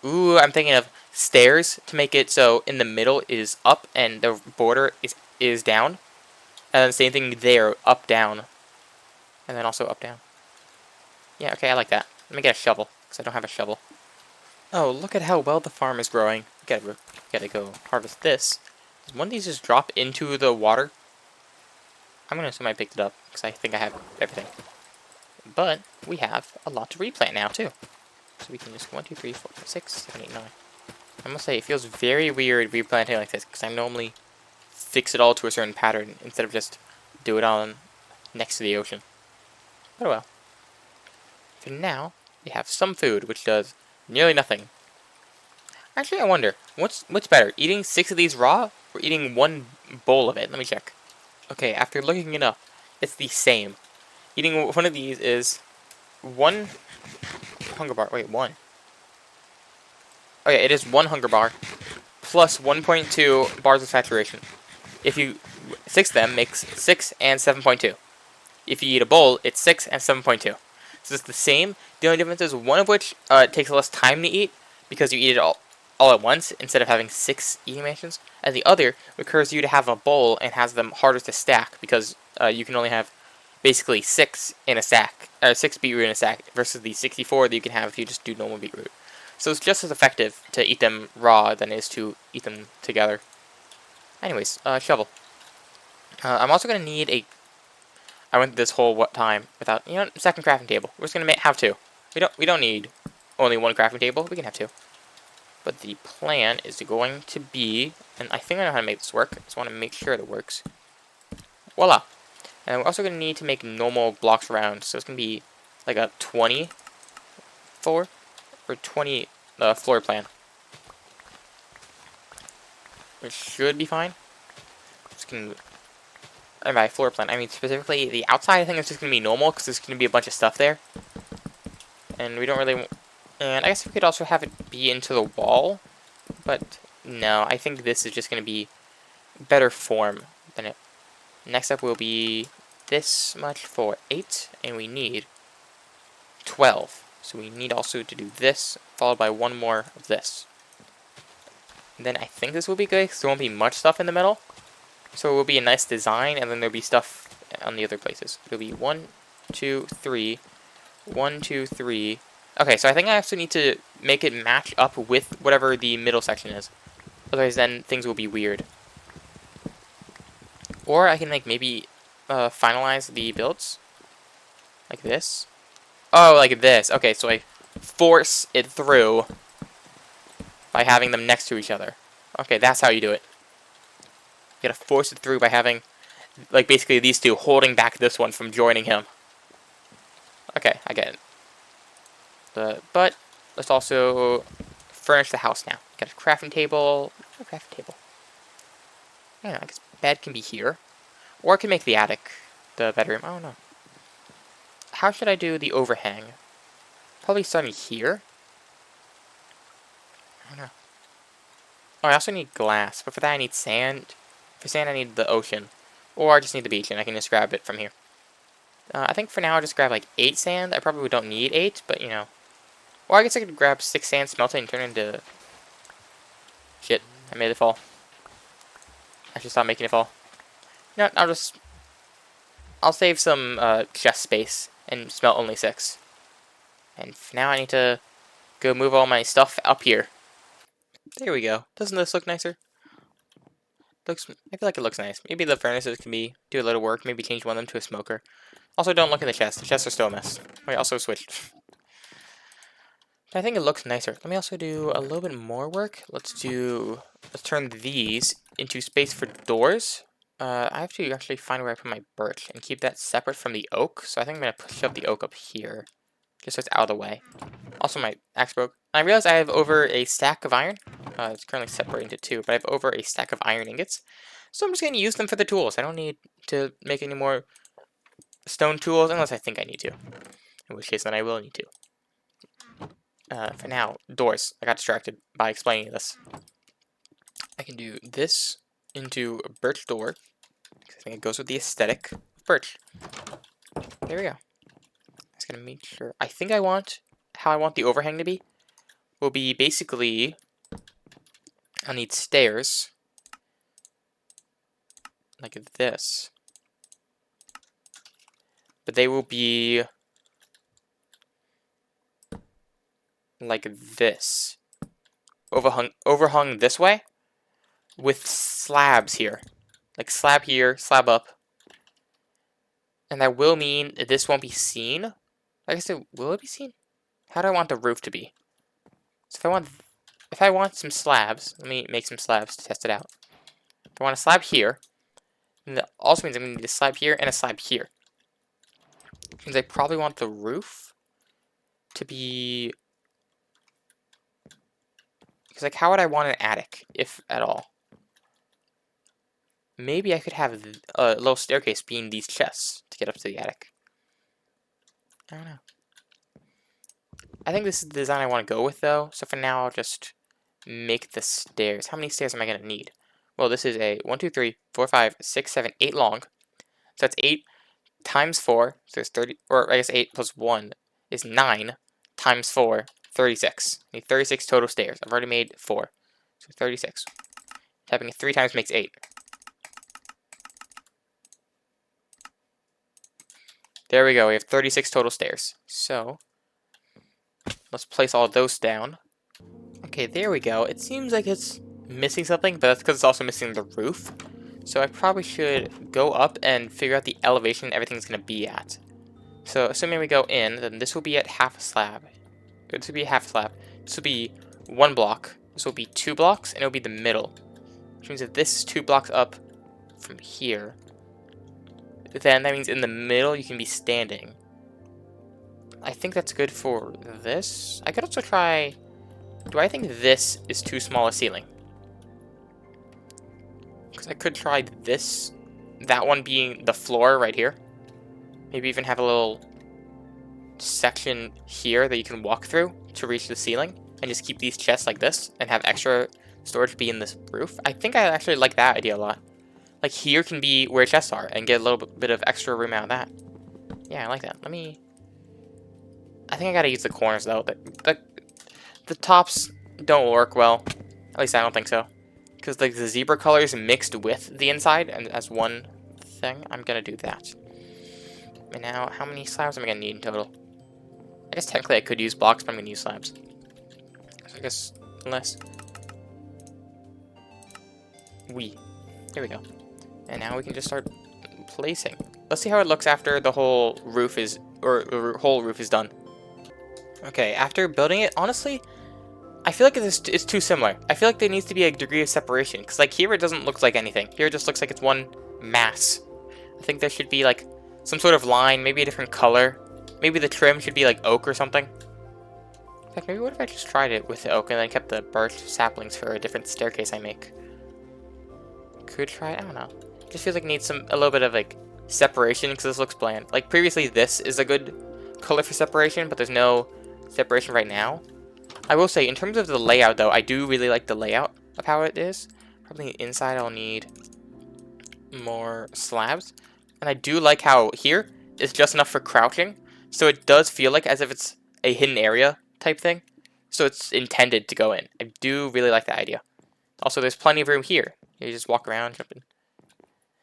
Ooh, I'm thinking of stairs to make it so in the middle is up and the border is down. And then same thing there, up, down. And then also up, down. Yeah, okay, I like that. Let me get a shovel, because I don't have a shovel. Oh, look at how well the farm is growing. Gotta go harvest this. Does one of these just drop into the water? I'm gonna assume I picked it up, because I think I have everything. But we have a lot to replant now, too. So we can just 1, 2, 3, 4, 5, 6, 7, 8, 9. I must say, it feels very weird replanting like this, because I normally fix it all to a certain pattern, instead of just do it on next to the ocean. But well. For now, we have some food, which does nearly nothing. Actually, I wonder, what's better, eating 6 of these raw or eating 1 bowl of it? Let me check. Okay, after looking it up, it's the same. Eating one of these is 1 hunger bar. Wait, 1. Oh yeah, it is 1 hunger bar plus 1.2 bars of saturation. If you 6 them makes 6 and 7.2. If you eat a bowl, it's 6 and 7.2. So it's the same. The only difference is one of which takes less time to eat because you eat it all at once instead of having 6 eating mansions, and the other requires you to have a bowl and has them harder to stack because you can only have basically 6 in a stack, 6 beetroot in a stack versus the 64 that you can have if you just do normal beetroot. So it's just as effective to eat them raw than it is to eat them together. Anyways, shovel. I'm also gonna need a. I went this whole time without second crafting table. We're just gonna have 2. We don't need only 1 crafting table. We can have 2. But the plan is going to be, and I think I know how to make this work. I just want to make sure it works. Voila. And we're also going to need to make normal blocks around. So it's going to be like a 20 floor or 20 floor plan. Which should be fine. And by floor plan, I mean specifically the outside. I think it's just going to be normal because there's going to be a bunch of stuff there. And we don't really. And I guess we could also have it be into the wall. But no, I think this is just going to be better form than it. Next up will be this much for 8, and we need 12. So we need also to do this, followed by 1 more of this. And then I think this will be good, because there won't be much stuff in the middle. So it will be a nice design, and then there'll be stuff on the other places. It'll be 1, 2, 3, 1, 2, 3. Okay, so I think I also need to make it match up with whatever the middle section is. Otherwise then things will be weird. Or I can like maybe finalize the builds. Like this. Oh, like this. Okay, so I force it through by having them next to each other. Okay, that's how you do it. You gotta force it through by having, like, basically these two holding back this one from joining him. Okay, I get it. But let's also furnish the house now. Got a crafting table. A crafting table. I don't know, I guess bed can be here. Or I can make the attic the bedroom. I don't know. How should I do the overhang? Probably starting here. I don't know. Oh, I also need glass, but for that I need sand. For sand I need the ocean. Or I just need the beach, and I can just grab it from here. I think for now I'll just grab like 8 sand. I probably don't need 8, but you know. Or I guess I could grab 6 sand, smelt it, and turn it into... Shit, I made it fall. I should stop making it fall. You know what, I'll save some chest space and smelt only 6. And for now I need to go move all my stuff up here. There we go. Doesn't this look nicer? I feel like it looks nice. Maybe the furnaces can do a little work. Maybe change one of them to a smoker. Also, don't look in the chest. The chests are still a mess. Wait, also switched. I think it looks nicer. Let me also do a little bit more work. Let's turn these into space for doors. I have to actually find where I put my birch and keep that separate from the oak. So I think I'm going to push up the oak up here, just so it's out of the way. Also, my axe broke. I realized I have over a stack of iron. It's currently separated into 2, but I have over a stack of iron ingots. So I'm just going to use them for the tools. I don't need to make any more stone tools unless I think I need to. In which case, then I will need to. For now, doors. I got distracted by explaining this. I can do this into a birch door. I think it goes with the aesthetic of birch. There we go. I'm just going to make sure. I think how I want the overhang to be will be basically, I'll need stairs like this, but they will be like this, overhung this way with slabs here, like slab here, slab up, and that will mean that this won't be seen. Like I said, will it be seen? How do I want the roof to be? So if I want some slabs, let me make some slabs to test it out. If I want a slab here, then that also means I'm going to need a slab here and a slab here. Which means I probably want the roof to be Because, like, how would I want an attic, if at all? Maybe I could have a little staircase being these chests to get up to the attic. I don't know. I think this is the design I want to go with, though. So for now, I'll just make the stairs. How many stairs am I going to need? Well, this is a 1, 2, 3, 4, 5, 6, 7, 8 long. So that's 8 times 4. So there's 30, or I guess 8 plus 1 is 9 times 4, 36. I need 36 total stairs. I've already made 4. So 36. Tapping it 3 times makes 8. There we go. We have 36 total stairs. So let's place all those down. Okay, there we go. It seems like it's missing something, but that's because it's also missing the roof. So I probably should go up and figure out the elevation everything's going to be at. So assuming we go in, then this will be at half a slab. This will be half a slab. This will be 1 block. This will be 2 blocks, and it will be the middle. Which means if this is 2 blocks up from here, then that means in the middle you can be standing. I think that's good for this. I could also try... Do I think this is too small a ceiling? Because I could try this, that one being the floor right here. Maybe even have a little section here that you can walk through to reach the ceiling. And just keep these chests like this and have extra storage be in this roof. I think I actually like that idea a lot. Like here can be where chests are and get a little bit of extra room out of that. Yeah, I like that. Let me... I think I gotta use the corners though. The tops don't work well. At least I don't think so. Because like the zebra colors mixed with the inside and as one thing, I'm gonna do that. And now, how many slabs am I gonna need in total? I guess technically I could use blocks, but I'm gonna use slabs. So I guess less. Here we go. And now we can just start placing. Let's see how it looks after the whole roof is, or the whole roof is done. Okay, after building it, honestly, I feel like it's too similar. I feel like there needs to be a degree of separation, because like here it doesn't look like anything. Here it just looks like it's one mass. I think there should be like some sort of line, maybe a different color. Maybe the trim should be like oak or something. In fact, maybe what if I just tried it with the oak and then kept the birch saplings for a different staircase I make? Could try it, I don't know. It just feels like it needs a little bit of like separation because this looks bland. Like previously this is a good color for separation, but there's no separation right now. I will say, in terms of the layout though, I do really like the layout of how it is. Probably inside I'll need more slabs. And I do like how here it's just enough for crouching. So it does feel like as if it's a hidden area type thing. So it's intended to go in. I do really like that idea. Also, there's plenty of room here. You just walk around, jump in.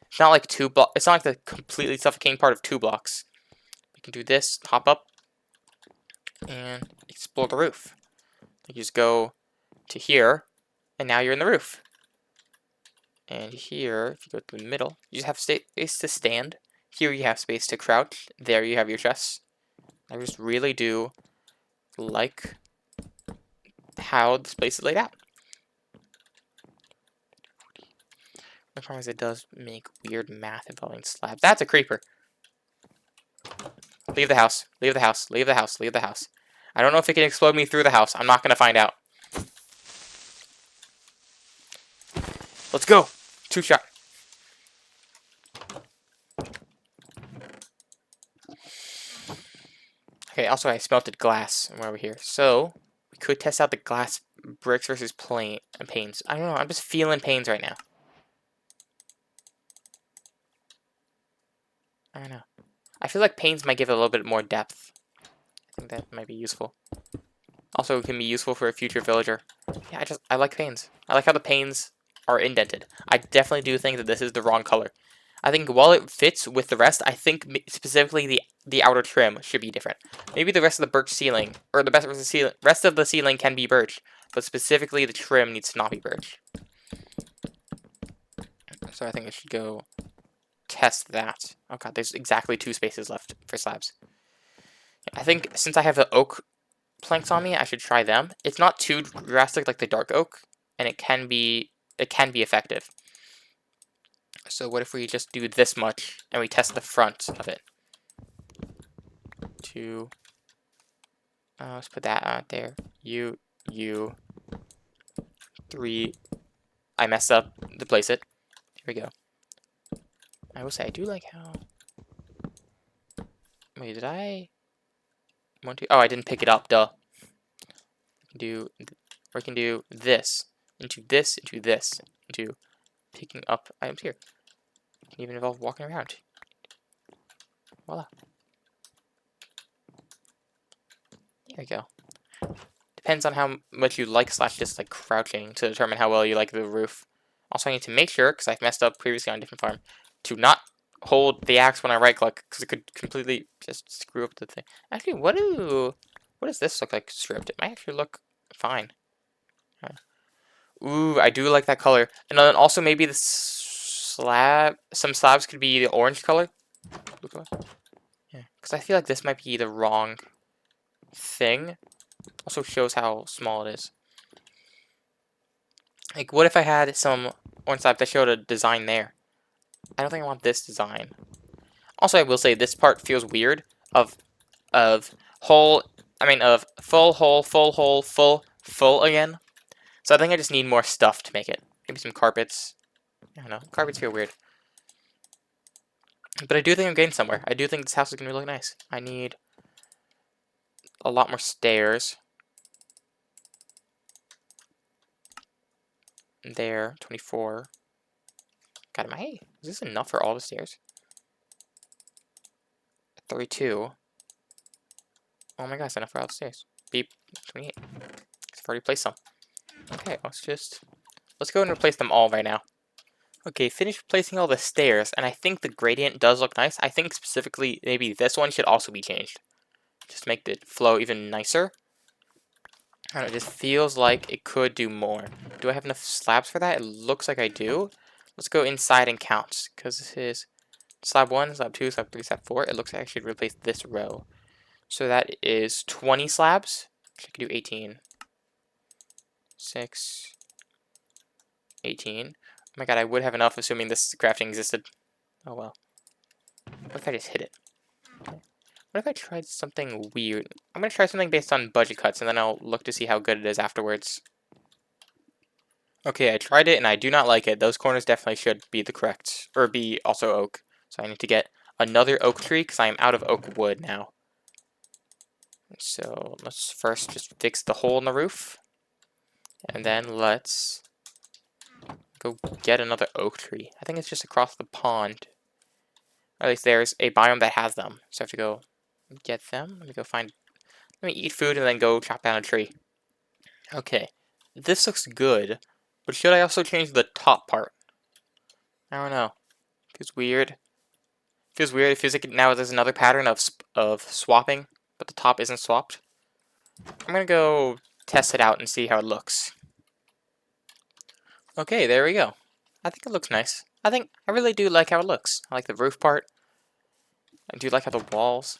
It's not like it's not like the completely suffocating part of 2 blocks. You can do this, hop up, and explore the roof. You just go to here, and now you're in the roof. And here, if you go to the middle, you just have space to stand. Here you have space to crouch. There you have your chests. I just really do like how this place is laid out. The problem is it does make weird math involving slabs. That's a creeper. Leave the house. Leave the house. Leave the house. Leave the house. I don't know if it can explode me through the house. I'm not going to find out. Let's go. 2 shot. Okay, also I smelted glass while we're here. So, we could test out the glass bricks versus panes. I don't know. I'm just feeling panes right now. I don't know. I feel like panes might give it a little bit more depth. I think that might be useful. Also, it can be useful for a future villager. Yeah, I like panes. I like how the panes are indented. I definitely do think that this is the wrong color. I think while it fits with the rest, I think specifically the outer trim should be different. Maybe the rest of the birch ceiling, or the rest of the ceiling can be birch, but specifically the trim needs to not be birch. So I think I should go test that. Oh god, there's exactly 2 spaces left for slabs. I think since I have the oak planks on me, I should try them. It's not too drastic like the dark oak, and it can be effective. So what if we just do this much and we test the front of it? Let's put that out there. You. 3. I messed up to place it. Here we go. I will say, I do like how... Wait, did I... Want to... Oh, I didn't pick it up, duh. We can do this, into this, into this, into picking up items here. It can even involve walking around. Voila. There we go. Depends on how much you like / dislike crouching to determine how well you like the roof. Also, I need to make sure, because I've messed up previously on a different farm, to not hold the axe when I right click, because it could completely just screw up the thing. Actually, what does this look like stripped? It might actually look fine. Ooh, I do like that color. And then also maybe the slab, some slabs could be the orange color. Blue color. Yeah, because I feel like this might be the wrong thing. Also shows how small it is. Like, what if I had some orange slab that showed a design there? I don't think I want this design. Also, I will say this part feels weird of whole. I mean, of full hole, full hole, full again. So I think I just need more stuff to make it. Maybe some carpets. I don't know. Carpets feel weird. But I do think I'm getting somewhere. I do think this house is going to be really nice. I need a lot more stairs. There, 24. God, is this enough for all the stairs? 32. Oh my gosh, that's enough for all the stairs. Beep, 28. I've already placed some. Okay, let's go and replace them all right now. Okay, finished replacing all the stairs, and I think the gradient does look nice. I think specifically, maybe this one should also be changed. Just to make the flow even nicer. I don't know, it just feels like it could do more. Do I have enough slabs for that? It looks like I do. Let's go inside and count, because this is slab 1, slab 2, slab 3, slab 4. It looks like I should replace this row. So that is 20 slabs. I could do 18. 6. 18. Oh my god, I would have enough assuming this crafting existed. Oh well. What if I just hit it? Okay. What if I tried something weird? I'm going to try something based on budget cuts, and then I'll look to see how good it is afterwards. Okay, I tried it, and I do not like it. Those corners definitely should be the correct, or be also oak. So I need to get another oak tree, because I am out of oak wood now. So let's first just fix the hole in the roof. And then let's go get another oak tree. I think it's just across the pond. Or at least there's a biome that has them. So I have to go get them. Let me eat food and then go chop down a tree. Okay. This looks good. But should I also change the top part? I don't know. Feels weird. Feels weird. It feels like now there's another pattern of swapping, but the top isn't swapped. I'm gonna go test it out and see how it looks. Okay, there we go. I think it looks nice. I really do like how it looks. I like the roof part. I do like how the walls.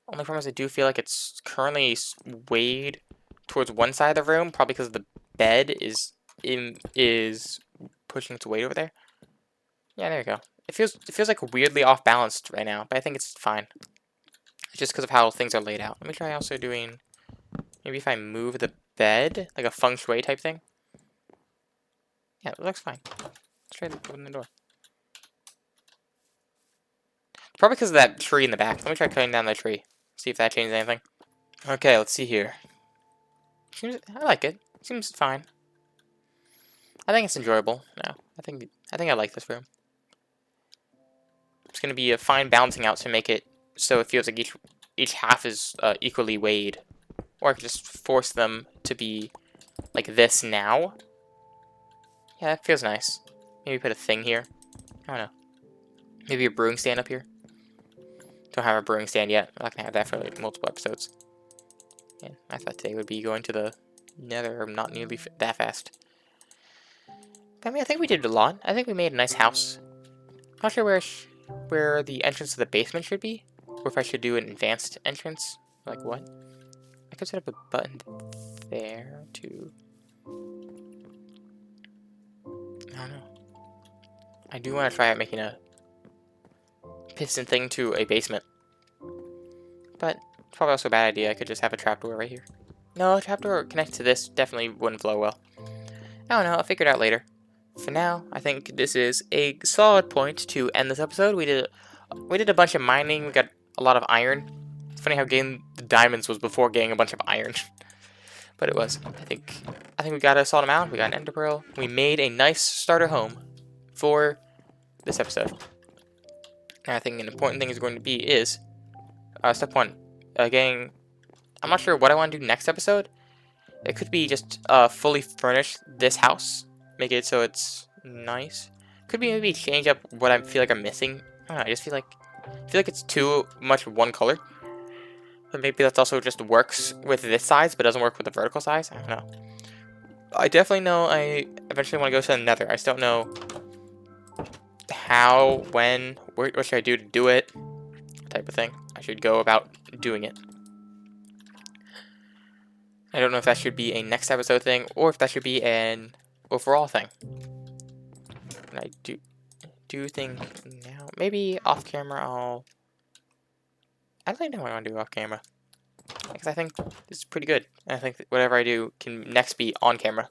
Only problem is I do feel like it's currently swayed towards one side of the room, probably because the bed is pushing its weight over there. Yeah, there you go. It feels like weirdly off balanced right now, but I think it's fine. It's just because of how things are laid out. Let me try also doing maybe if I move the bed, like a feng shui type thing. Yeah, it looks fine. Let's try to open the door. Probably because of that tree in the back. Let me try cutting down that tree. See if that changes anything. Okay, let's see here. I like it. Seems fine. I think it's enjoyable now. I think I like this room. It's gonna be a fine balancing out to make it so it feels like each half is equally weighed. Or I could just force them to be like this now. Yeah, that feels nice. Maybe put a thing here. I don't know. Maybe a brewing stand up here. Don't have a brewing stand yet. I'm not gonna have that for like multiple episodes. And I thought today would be going to the nether, not nearly that fast. But I mean, I think we did a lot. I think we made a nice house. Not sure where the entrance to the basement should be, or if I should do an advanced entrance. Like what? I could set up a button there to. I don't know. I do want to try out making a piston thing to a basement. But it's probably also a bad idea. I could just have a trapdoor right here. No, a trapdoor connected to this definitely wouldn't flow well. I don't know, I'll figure it out later. For now, I think this is a solid point to end this episode. We did a bunch of mining. We got a lot of iron. It's funny how getting the diamonds was before getting a bunch of iron, but it was. I think we got a solid amount. We got an ender pearl. We made a nice starter home for this episode. And I think an important thing is going to be is step one, getting. I'm not sure what I want to do next episode. It could be just fully furnish this house, make it so it's nice. Could be maybe change up what I feel like I'm missing. I don't know. I just feel like it's too much one color. But maybe that also just works with this size, but doesn't work with the vertical size. I don't know. I definitely know I eventually want to go to the Nether. I just don't know how, when, what should I do to do it, type of thing. I should go about doing it. I don't know if that should be a next episode thing or if that should be an overall thing. And I do think now, maybe off camera I don't know what I want to do off camera. Because I think this is pretty good. And I think that whatever I do can next be on camera.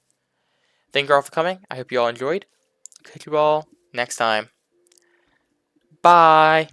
Thank you all for coming. I hope you all enjoyed. Catch you all next time. Bye!